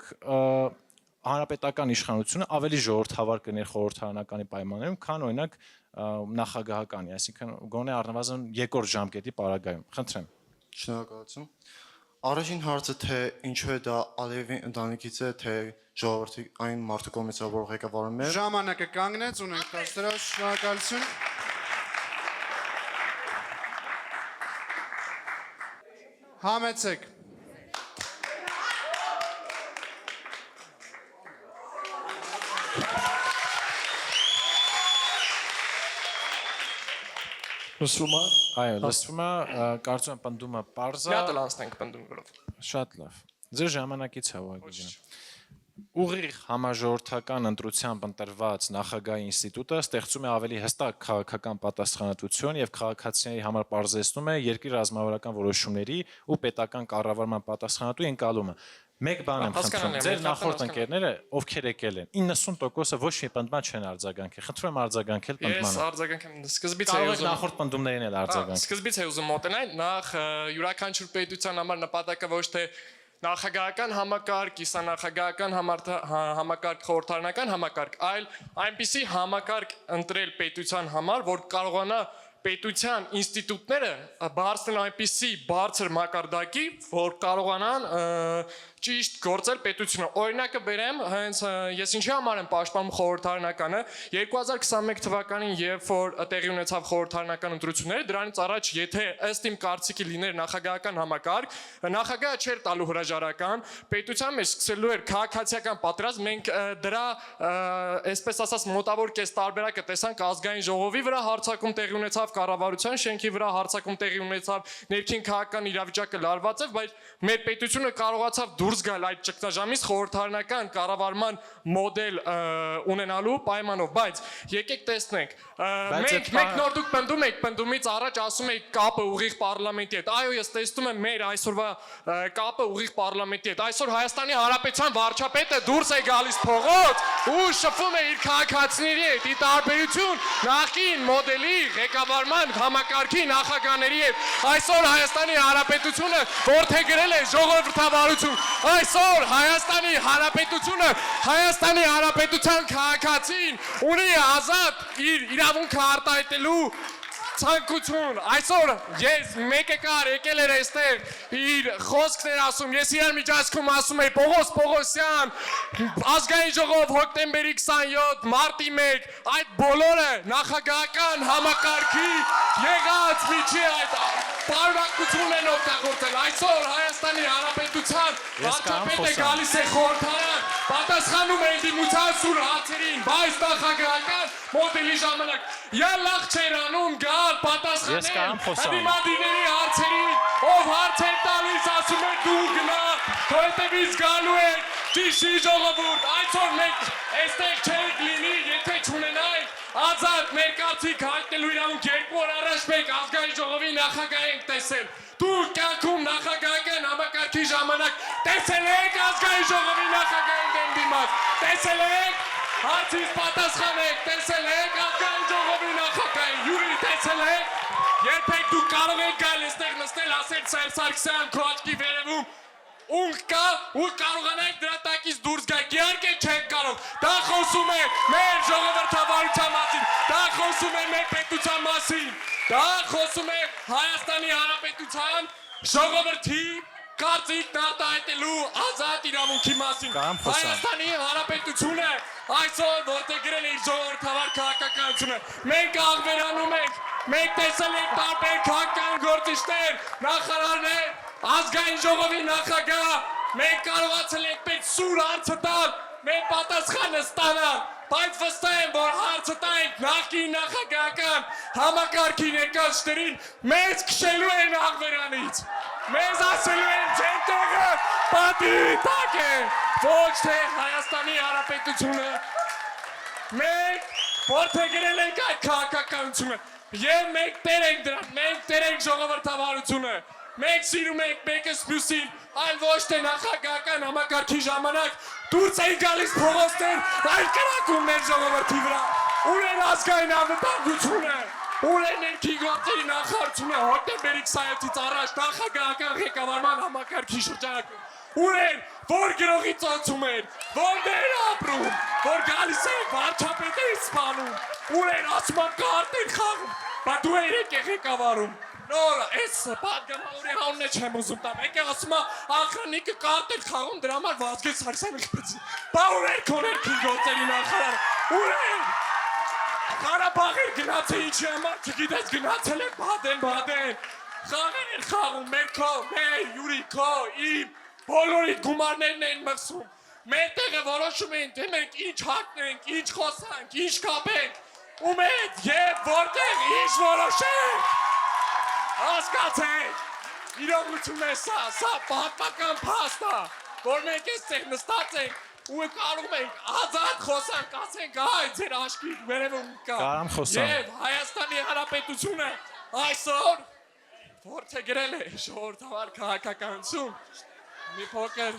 հանրապետական իշխանությունը ավելի ժողովրդավար կներ խորհրդարանականի պայմաններում, քան օրինակ նախագահականի, այսինքն գոնե առնվազն երկրորդ ժամկետի պարագայում։ Խնդրեմ։ Շնորհակալություն։ Առաջին հարցը թե ինչու է դա Ալիևի ընտանիքից է, թե ժողովրդի այն մարդու կողմից որ ղեկավարում է։ Ժամանակը կանգնեց, ունենք դրա շնորհակալություն։ Համեցեք։ Լսվում է։ Այո, լսվում է, կարծում եմ պնդումը պարզ է։ Մի հատ անցնենք պնդումներով։ Շատ լավ։ Ձեր ժամանակից է ուղղակի։ Ուղիղ համաժողովրդական ընտրությամբ ընտրված նախագահի ինստիտուտը ստեղծում է ավելի հստակ քաղաքական պատասխանատվություն եւ քաղաքացիների համար պարզեցնում է երկրի ռազմավարական որոշումների ու պետական կառավարման պատասխանատու ընկալումը։ Մեկ բան եմ խնդրում, ձեր նախորդ ընկերները ովքեր եկել են, 90%-ը ոչ մի պնդման չեն արձագանքել։ Խնդրում եմ արձագանքել պնդմանը։ Ես արձագանքեմ սկզբից կարող եք նախորդ պնդումներին էլ արձագանքել։ Սկզբից է ուզում մոտենալ, նախ յուրաքանչյուր պետության համար նպատակը ոչ թե նախագահական համակարգ, կիսանախագահական համակարգ, խորհրդարանական համակարգ, այլ այնպիսի համակարգ ընտրել պետության համար, որ կարողանա պետության ինստիտուտները բարձրան այնպիսի բարձր մակարդակի, որ կարողանան ճիշտ գործել պետությունը։ Օրինակը բերեմ, հենց ես ինչի համար եմ պաշտպանում խորհրդարանականը, 2021 թվականին, երբ որ տեղի ունեցավ խորհրդարանական ընտրությունները, դրանից առաջ եթե ըստ իմ կարծիքի լիներ նախագահական համակարգ, նախագահը չէր տալու հրաժարական, պետության մեջ սկսելու էր քաղաքացիական պատերազմ, մենք դրա այսպես ասած մոտավոր կես տարբերակը տեսանք ազգային ժողովի վրա հարձակում տեղի ունեցավ, կառավարության շենքի վրա հարձակում տեղի ունեցավ, ներքին քաղաքական իրավիճակը լարված էր, բայց մեր պետությունը կարողացավ դուրս գալ այդ ճգնաժամից խորհրդարանական կառավարման մոդել ունենալու պայմանով, բայց եկեք տեսնենք, մենք նոր դուք պնդում եք, պնդումից առաջ ասում եք կապը ուղիղ պարլամենտի հետ, այո ես տեսնում եմ մեր այսօրվա կապը ուղիղ պարլամենտի հետ, այսօր Հայաստանի Հանրապետության վարչապետը դուրս է գալիս փողոց ու շփվում է իր քաղաքացիների հետ, ի տարբերություն նախկին մոդելի ղեկավարման համակարգի նախագահների հետ, այսօր Հայաստանի Հանրապետությունը որդեգրել է ժողովրդավարություն, այսօր Հայաստանի Հանրապետությունը, Հայաստանի Հանրապետության քաղաքացին ունի ազատ իր իրավունքը արտահայտելու ցանկություն, այսօր ես մեկը կար եկել էր այստեղ իր խոսքներ ասում, ես իրար միջանցքում ասում էի Պողոս Պողոսյան, ազգային ժողով հոկտեմբերի 27, մարտի 1, այդ բոլորը նախագահական համակարգի եղած միջի այդ պարունակություն են օգտագործել, այսօր Հայաստանի Հանրապետության վարչապետը գալիս է խորհրդարան, պատասխանում է դիմության սուր հարցերին, բայց նախագահական մոդելի ժամանակ յալլախ չեր անում գալ պատասխանել հանդիմադիրների հարցերին, ով հարց էր տալիս ասում էր դու գնա Թոյտեվից գալու եք ճիշի ժողովուրդ, այսօր մենք այստեղ չենք լինի, եթե չունենայինք ազատ մեր կարծիք հայտնելու իրավունք 2 օր առաջ մենք ազգային ժողովի նախագահ ենք տեսել։ Դուք կյանքում նախագահական համակարգի ժամանակ տեսել եք ազգային ժողովի նախագահի դեմ դիմաց, տեսել եք հարցից պատասխանեք, տեսել եք ազգային ժողովի նախագահի, Յուրի տեսել եք, երբեք դուք կարող եք գալ այստեղ նստել, ասել Սերժ Սարգսյան քո աչքի վերևում Ուն կա ու կարողանանք դրա տակից դուրս գալ։ Իհարկե չենք կարող։ Դա խոսում է մեր ժողովրդավարության մասին, դա խոսում է մեր պետության մասին, դա խոսում է Հայաստանի Հանրապետության ժողովրդի կարծիքն արտահայտելու ազատ իրավունքի մասին։ Հայաստանի Հանրապետությունը այսօր որտեղ գրել է իր ժողովրդավար քաղաքականությունը, մենք աղվերանում ենք, մենք տեսել ենք տարբեր քաղաքական գործիչներ, նախարարներ, ազգային ժողովի նախագահ, մենք կարողացել ենք պետք սուր հարցը տալ, մեր պատասխանը ստանալ, բայց վստահ եմ, որ հարցը տանք նախկին նախագահական համակարգի ներկայացուցիչներին, մեզ քշելու են աղվերանից, մեզ ասելու են ձեր տեղը պատի տակ է, ոչ թե Հայաստանի Հանրապետությունը, մենք որդեգրել ենք այդ քաղաքականությունը և մենք տեր ենք դրան, մենք տեր ենք ժողովրդավարությունը, մենք սիրում ենք մեկս մյուսին, այլ ոչ թե նախագահական համակարգի ժամանակ դուրս են գալիս փողոցներ, այլ կրակում մեր ժողովրդի վրա, ուր են ազգային անվտանգությունը, ուր են ներքին գործերի նախարարությունը հոկտեմբերի 27-ից առաջ նախագահական ղեկավարման համակարգի շրջանակում, ուր են, որ գրողի ծոցում են, որներ ապրում, որ գալիս են վարչապետ են սպանում, ուր են ասում են կարտ են խաղում, բա դու եք ղեկավարում, նոր այս պատգամավորի հանուն է չեմ ուզում տամ, եկեղ ասում է ախրանիկը կարտ էր խաղում, դրա համար Վազգեն Սարգսյանը խփեցին, բա ուր էր քո ներքին գործերի նախարարը, ուր էր, Ղարաբաղ էր գնացել ինչի համար, չգիտես գնացել էր Բադեն, խաղեր էր խաղում, մեր քո, մեր Յուրի քո, իմ, բոլորիդ գումարներն են մղսում, մեր տեղը որոշում են, թե մենք ինչ հագնենք, ինչ խոսանք, ինչ կապենք, ում հետ և որտեղ ինչ որոշենք, հասկացեք, իրողություն է սա պատմական փաստ է, որ մենք այստեղ նստած ենք ու կարող ենք ազատ խոսանք, ասենք այ ձեր աչքի վերևում կա և Հայաստանի Հանրապետությունը այսօր որդեգրել է ժողովրդավար քաղաքականություն մի փոքր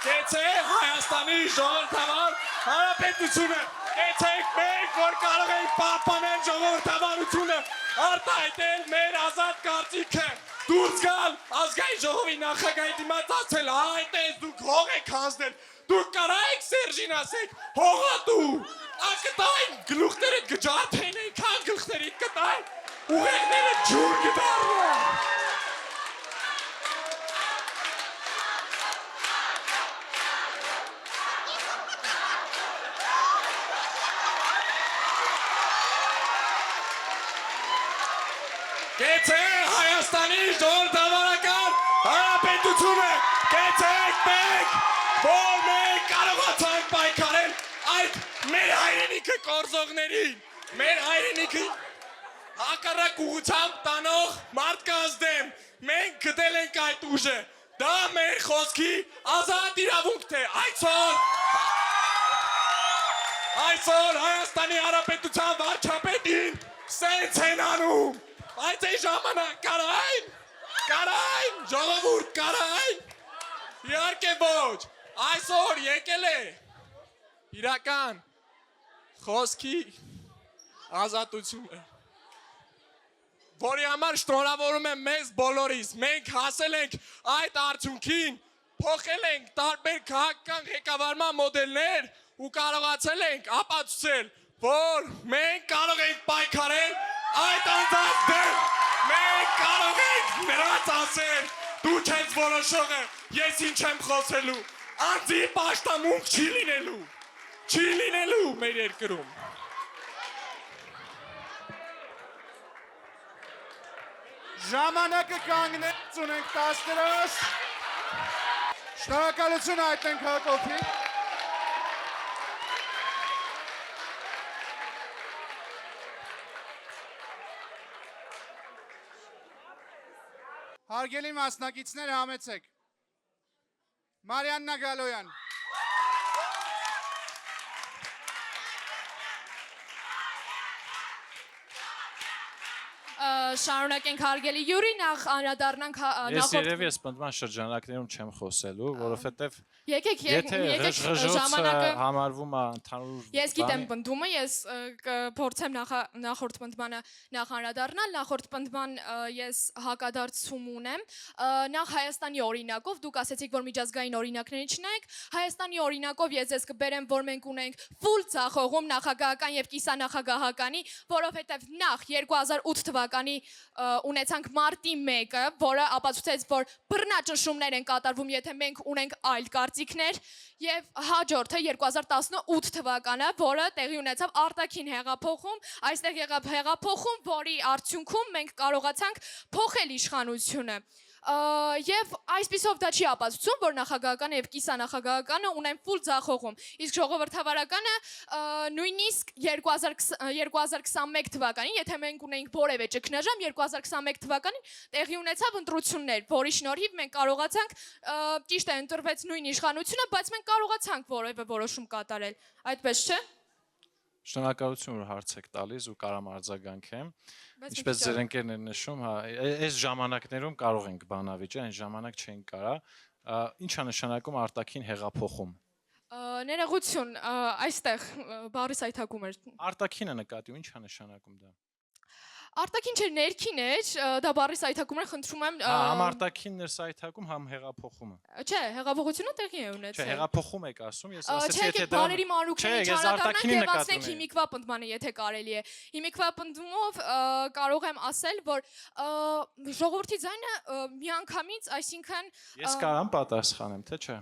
կեցե Հայաստանի ժողովրդավար հանրապետությունը կեցեք մենք որ կարող ենք պահպանել ժողովրդավարությունը արտահայտել մեր ազատ կարծիքը դուրս գալ ազգային ժողովի նախագահի դիմաց ասել այդ ես դուք հող եք հանձնել դուք կարայք Սերժին ասեք հողատու ակտային գլուխներդ գջարդեն այնքան գլխներիդ կտային ուղեղները ջուր գդարվեն Կեցե Հայաստանի ժողովրդավարական հանրապետությունը, կեցեք մենք, որ մենք կարողացանք պայքարել այդ մեր հայրենիքը կորզողներին, մեր հայրենիքը հակառակ ուղղությամբ տանող մարդկանց դեմ, մենք գտել ենք այդ ուժը, դա մեր խոսքի ազատ իրավունքն է, այսօր Հայաստանի հանրապետության վարչապետին սենց են անում, Այդ այն ժամանակ կարային, ժողովուրդ կարային, իհարկե ոչ, այսօր եկել է իրական խոսքի ազատությունը, որի համար շնորհավորում եմ մեզ բոլորիս, մենք հասել ենք այդ արդյունքին, փոխել ենք տարբեր քաղաքական ղեկավարման մոդելներ ու կարողացել ենք ապացուցել, որ մենք կարող ենք պայքարել այդ անձանց դեմ, մենք կարող ենք նրանց ասել, դու չես որոշողը, ես ինչ եմ խոսելու, անձի պաշտամունք չի լինելու մեր երկրում։ Ժամանակը կանգնեց ունենք 10-րս, շնորհակալություն հայտնենք Հակոբին։ Հարգելի մասնակիցներ, համեցեք։ Մարիաննա Գալոյան։ Շարունակենք հարգելի Յուրի, նախ անդրադառնանք Ես երևի ես պնդման շրջանակներում չեմ խոսելու, որովհետև Եկեք ղժղժոցը ժամանակը համարվում է ընդհանուր Ես գիտեմ պնդումը, ես կփորձեմ նախորդ պնդմանը նախ անդրադառնալ, նախորդ պնդման ես հակադարձում ունեմ, նախ Հայաստանի օրինակով, դուք ասեցիք, որ միջազգային օրինակների չնայեք, Հայաստանի օրինակով ես ձեզ կբերեմ, որ մենք ունենք ֆուլ ցախողում նախագահական եւ կիսանախագահականի, որովհետեւ նախ 2008 թվականի ունեցանք մարտի 1-ը, որը ապացուցեց, որ բռնաճնշումներ են կատարվում, եթե մենք ունենք այլ կարծիքներ, եւ հաջորդը 2018 թվականը, որը տեղի ունեցավ արտաքին հեղափոխում, այստեղ եղավ հեղափոխում, որի արդյունքում մենք կարողացանք փոխել իշխանությունը։ Եվ այսպիսով դա չի ապացուցում, որ նախագահականը եւ կիսանախագահականը ունեն ֆուլ ձախողում։ Իսկ ժողովրդավարականը նույնիսկ 2021 թվականին, եթե մենք ունենք որևէ ճգնաժամ, 2021 թվականին տեղի ունեցավ ընտրություններ, որի շնորհիվ մենք կարողացանք ճիշտ է ընտրվեց նույն իշխանությունը, բայց մենք կարողացանք որևէ որոշում կատարել։ Այդպես չէ՞։ Շնորհակալություն, որ հարց եք տալիս ու կարամ արձագանքեմ։ Ինչպես ձեր ընկերներն նշում, այս ժամանակներում կարող ենք բանավիճել, այն ժամանակ չենք կարա։ Ինչ է նշանակում արտաքին հեղափոխում։ Ներողություն, այստեղ բառիս այթակում էր։ Արտաքինը նկատի, ինչ է նշանակում դա։ Արտաքին չէ, ներքին էր, դա բառիս այթակում էր, խնդրում եմ։ Համ արտաքինն էր այթակում, համ հեղափոխումը։ Չէ, հեղափոխությունը տեղի է ունեցել։ Չէ, հեղափոխում եք ասում, ես ասեցի, եթե դա բաների մանրուքներին չարադառնանք եւ ասենք հիմիկվա պնդմանը, եթե կարելի է։ Հիմիկվա պնդումով կարող եմ ասել, որ ժողովրդի ձայնը միանգամից, այսինքն Ես կարամ պատասխանեմ, թե չէ։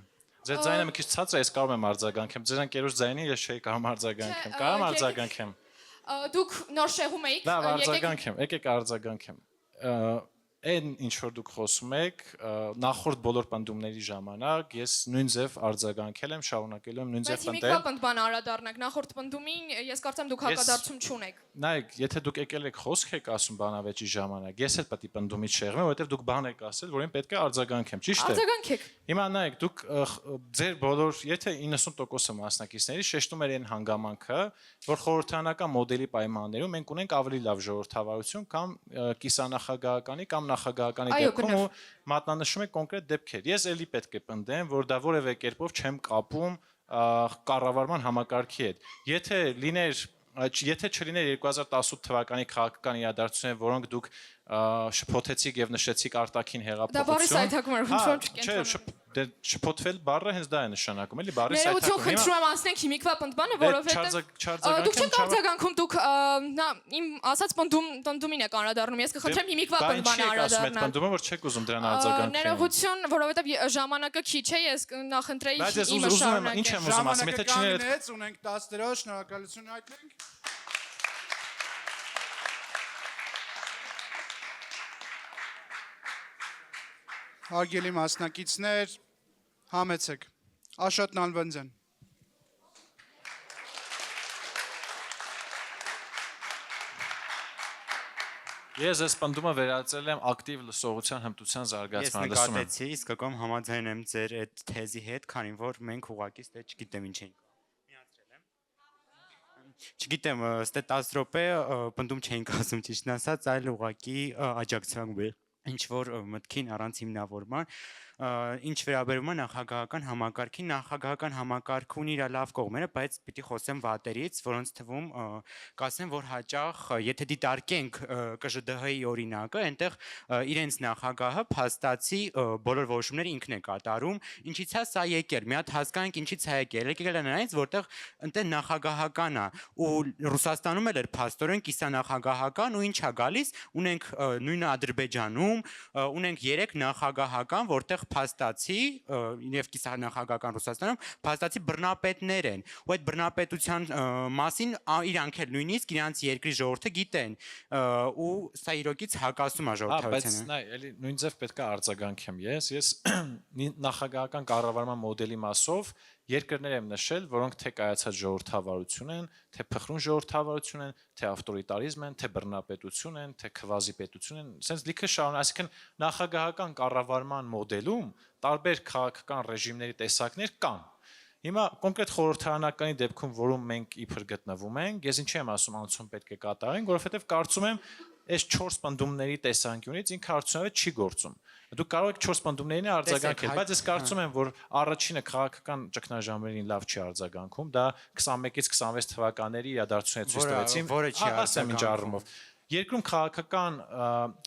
Ձեր ձայնը մի քիչ ցածր է, ես կարող եմ արձագանքեմ։ Ձեր ընկերոջ ձայնին ես չէի կարող արձագանքեմ։ Կարամ արձագանքեմ։ Դուք նոր շեղում եք։ Լավ, արձագանքեմ, եկեք արձագանքեմ։ Այն ինչ որ դուք խոսում եք, նախորդ բոլոր պնդումների ժամանակ ես նույն ձև արձագանքել եմ, շարունակել եմ նույն ձև պնդել։ Բայց հիմիկվա պնդման անդրադառնանք, նախորդ պնդումին ես կարծեմ դուք հակադարձում չունեք։ Նայեք, եթե դուք եկել եք խոսք եք ասում բանավեճի ժամանակ, ես էլ պետք է պնդումից շեղվեմ, որովհետև դուք բան եք ասել, որին պետք է արձագանքեմ, ճիշտ է։ Արձագանքեք։ Հիմա նայեք, դուք ձեր բոլոր, եթե 90% մասնակիցների շեշտում են հանգամանքը, որ խորհրդարանական մոդելի պայմաններում մենք ունենք ավելի լավ ժողովրդավարություն կամ կիսանախագահականի կամ նախագահականի դեպքում ու մատնանշում եք կոնկրետ դեպքեր։ Ես էլի պետք է պնդեմ, որ դա որևէ կերպով չեմ կապում կառավարման համակարգի հետ։ Եթե չլիներ 2018 թվականի քաղաքական իրադարձություններ, որոնք դուք շփոթեցիք եւ նշեցիք արտաքին հեղափոխություն։ Դա բառի սայթակում էր, խնդրում չկենտրոնանք։ Չէ, շփոթվել բառը հենց դա է նշանակում, էլի բառի սայթակում։ Ներողություն, խնդրում եմ ասենք հիմիկվա պնդմանը, որովհետեւ դուք չեք արձագանքում, դուք իմ ասած պնդումին եք անդրադառնում, ես կխնդրեմ հիմիկվա պնդմանը անդրադառնալ։ Այդ պնդումը որ չեք ուզում դրան արձագանքել։ Ներողություն, որովհետեւ ժամանակը քիչ է, ես նախընտրեի իմը շարունակել։ Ինչ եմ ուզում ասեմ, եթե չիներ ունենք 10 դրոշ, շնորհակալություն հայտնենք։ Հարգելի մասնակիցներ, համեցեք։ Աշոտ Նալբանդյան։ Ես այս պնդումը վերածել եմ ակտիվ լսողության հմտության զարգացման։ Ես նկատեցի, իսկական համաձայն եմ ձեր այդ թեզի հետ, քանի որ մենք ուղղակի ստե չգիտեմ ինչ ենք միացրել եմ։ Չգիտեմ, ստե 10 րոպե պնդում չենք ասում ճիշտն ասած, այլ ուղղակի աջակցանք ինչ որ մտքին առանց հիմնավորման ինչ վերաբերում է նախագահական համակարգին, նախագահական համակարգը ունի իր լավ կողմերը, բայց պիտի խոսեմ վատերից, որոնց թվում կասեմ, որ հաճախ, եթե դիտարկենք ԿԺԴՀ-ի օրինակը, այնտեղ իրենց նախագահը փաստացի բոլոր որոշումները ինքն է կատարում, ինչից է սա եկել։ Մի հատ հասկանանք ինչից է եկել։ Եկել է նրանից, որտեղ այնտեղ նախագահական է, ու Ռուսաստանում էլ էր փաստորեն կիսանախագահական, ու ինչ է գալիս, ունենք նույնը Ադրբեջանում, ունենք 3 նախագահական, որտեղ փաստացի եւ կիսանախագահական Ռուսաստանում փաստացի բռնապետներ են, ու այդ բռնապետության մասին իրանք էլ նույնիսկ իրանց երկրի ժողովուրդը գիտեն, ու սա իրոքից հակասում է ժողովրդավարությանը։ Բայց նայ, էլի նույն ձև պետք է արձագանքեմ ես նախագահական կառավարման մոդելի մասով երկրներ եմ նշել, որոնք թե կայացած ժողովրդավարություն են, թե փխրուն ժողովրդավարություն են, թե ավտորիտարիզմ են, թե բռնապետություն են, թե քվազիպետություն են, sense լիքը շարունակ, այսինքն նախագահական կառավարման մոդելում տարբեր քաղաքական ռեժիմների տեսակներ կան։ Հիմա կոնկրետ խորհրդարանականի դեպքում, որում մենք իբր գտնվում ենք, ես ինչի եմ ասում անցում պետք է կատարենք, որովհետև կարծում եմ այս 4 պնդումների տեսանկյունից ինքը արդյունավետ չի գործում։ Դուք կարող եք 4 պնդումներին արձագանքել, բայց ես կարծում եմ, որ առաջինը քաղաքական ճգնաժամերին լավ չի արձագանքում, դա 21-ից 26 թվականների իրադարձությունները ցույց տվեցին, որը չի ասեմ ինչ առումով։ Երկրում քաղաքական,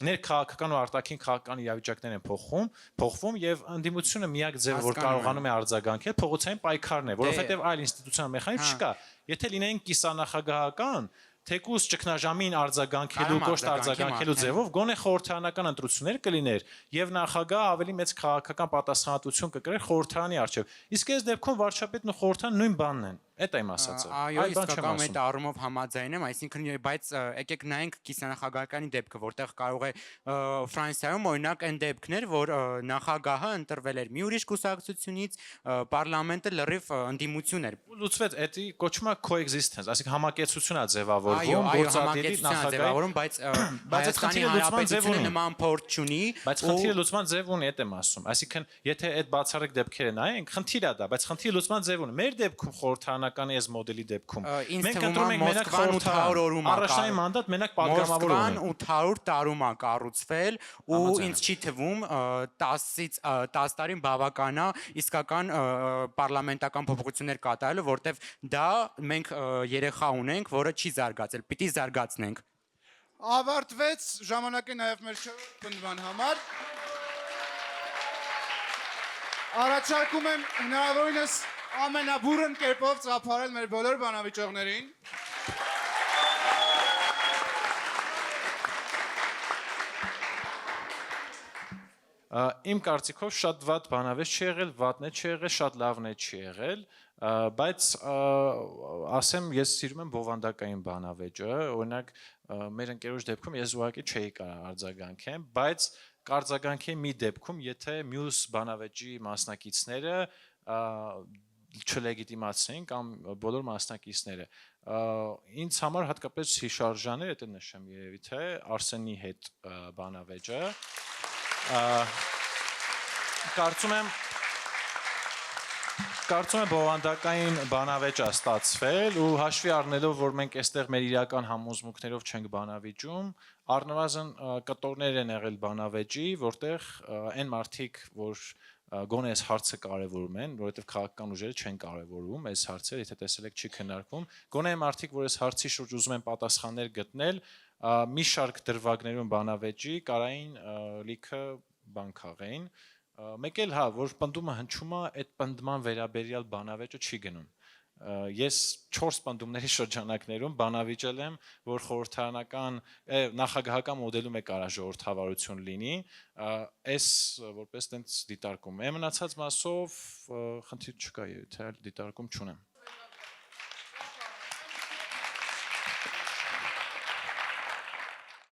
ներքաղաքական ու արտաքին քաղաքական իրավիճակներ են փոխվում եւ ընդդիմությունը միակ ձևը, որ կարողանում է արձագանքել, փողոցային պայքարն է, որովհետեւ այլ ինստիտուցիոնալ մեխանիզմ չկա։ Եթե լինեին կիսանախագահական, թեկուզ ճգնաժամին արձագանքելու, կոշտ արձագանքելու ձևով գոնե խորհրդարանական ընտրություններ կլիներ եւ նախագահը ավելի մեծ քաղաքական պատասխանատվություն կկրեր խորհրդարանի առջեւ։ Իսկ այս դեպքում վարչապետն ու խորհրդարանը նույն բանն են։ Այդ եմ ասածը։ Այո, իսկական այդ առումով համաձայն եմ, այսինքն բայց եկեք նայենք կիսանախագահականի դեպքը, որտեղ կարող է Ֆրանսիայում օրինակ այն դեպքներ, որ նախագահը ընտրվել էր մի ուրիշ կուսակցությունից, պարլամենտը լրիվ ընդդիմություն էր։ Լուծվեց, դա կոչվում է coexistence, այսինքն համակեցություն է ձևավորվում, գործադիրի նախագահի, բայց Հայաստանի Հանրապետությունը նման փորձ չունի, բայց խնդիրը լուծման ձև ունի, այդ եմ ասում։ Այսինքն, եթե այդ բացառիկ դեպքերը նայենք, խնդիր է դա, բայց խնդիրը լուծման ձև ունի։ Մեր դեպքում խորհրդարանական այս մոդելի դեպքում մենք ընտրում ենք մենակ խորհրդարան, առաջնային մանդատ մենակ պատգամավորում են։ 800 տարում է կառուցվել ու ինձ չի թվում 10-ից 10 տարին բավական է իսկական պարլամենտական փոփոխություններ կատարելու, որտեվ դա մենք երեխա ունենք, որը չի զարգացել, պիտի զարգացնենք։ Ավարտվեց ժամանակը նաև մեր պնդման համար։ Առաջարկում եմ հնարավորինս ամենաբուրըն կերպով ծափարել մեր բոլոր բանավիճողներին։ Իմ կարծիքով շատ վատ բանավեճ չի եղել, վատն է չի եղել, շատ լավն է չի եղել, բայց ասեմ, ես սիրում եմ բովանդակային բանավեճը, օրինակ մեր ընկերոջ դեպքում ես ուղղակի չէի կարող արձագանքեմ, բայց կարձագանքեի մի դեպքում, եթե մյուս բանավեճի մասնակիցները չլեգիտիմացնեին կամ բոլոր մասնակիցները։ Ինձ համար հատկապես հիշարժան էր, դա նշեմ երևի թե Արսենի հետ բանավեճը։ Կարծում եմ բովանդակային բանավեճ է ստացվել ու հաշվի առնելով, որ մենք այստեղ մեր իրական համոզմունքներով չենք բանավիճում, առնվազն կտորներ են եղել բանավեճի, որտեղ այն մարդիկ, որ գոնե այս հարցը կարևորում են, որովհետև քաղաքական ուժերը չեն կարևորում այս հարցերը, եթե տեսել եք չի քննարկվում, գոնե մարդիկ, որ այս հարցի շուրջ ուզում են պատասխաններ գտնել, մի շարք դրվագներում բանավեճի կարային լիքը բան քաղեին, մեկ էլ հա, որ պնդումը հնչում է, այդ պնդման վերաբերյալ բանավեճը չի գնում։ Ես 4 պնդումների շրջանակներում բանավիճել եմ, որ խորհրդարանական նախագահական մոդելում է կարա ժողովրդավարություն լինի, այս որպես տենց դիտարկում։ Մնացած մասով խնդիր չկա, եթե դիտարկում չունեմ։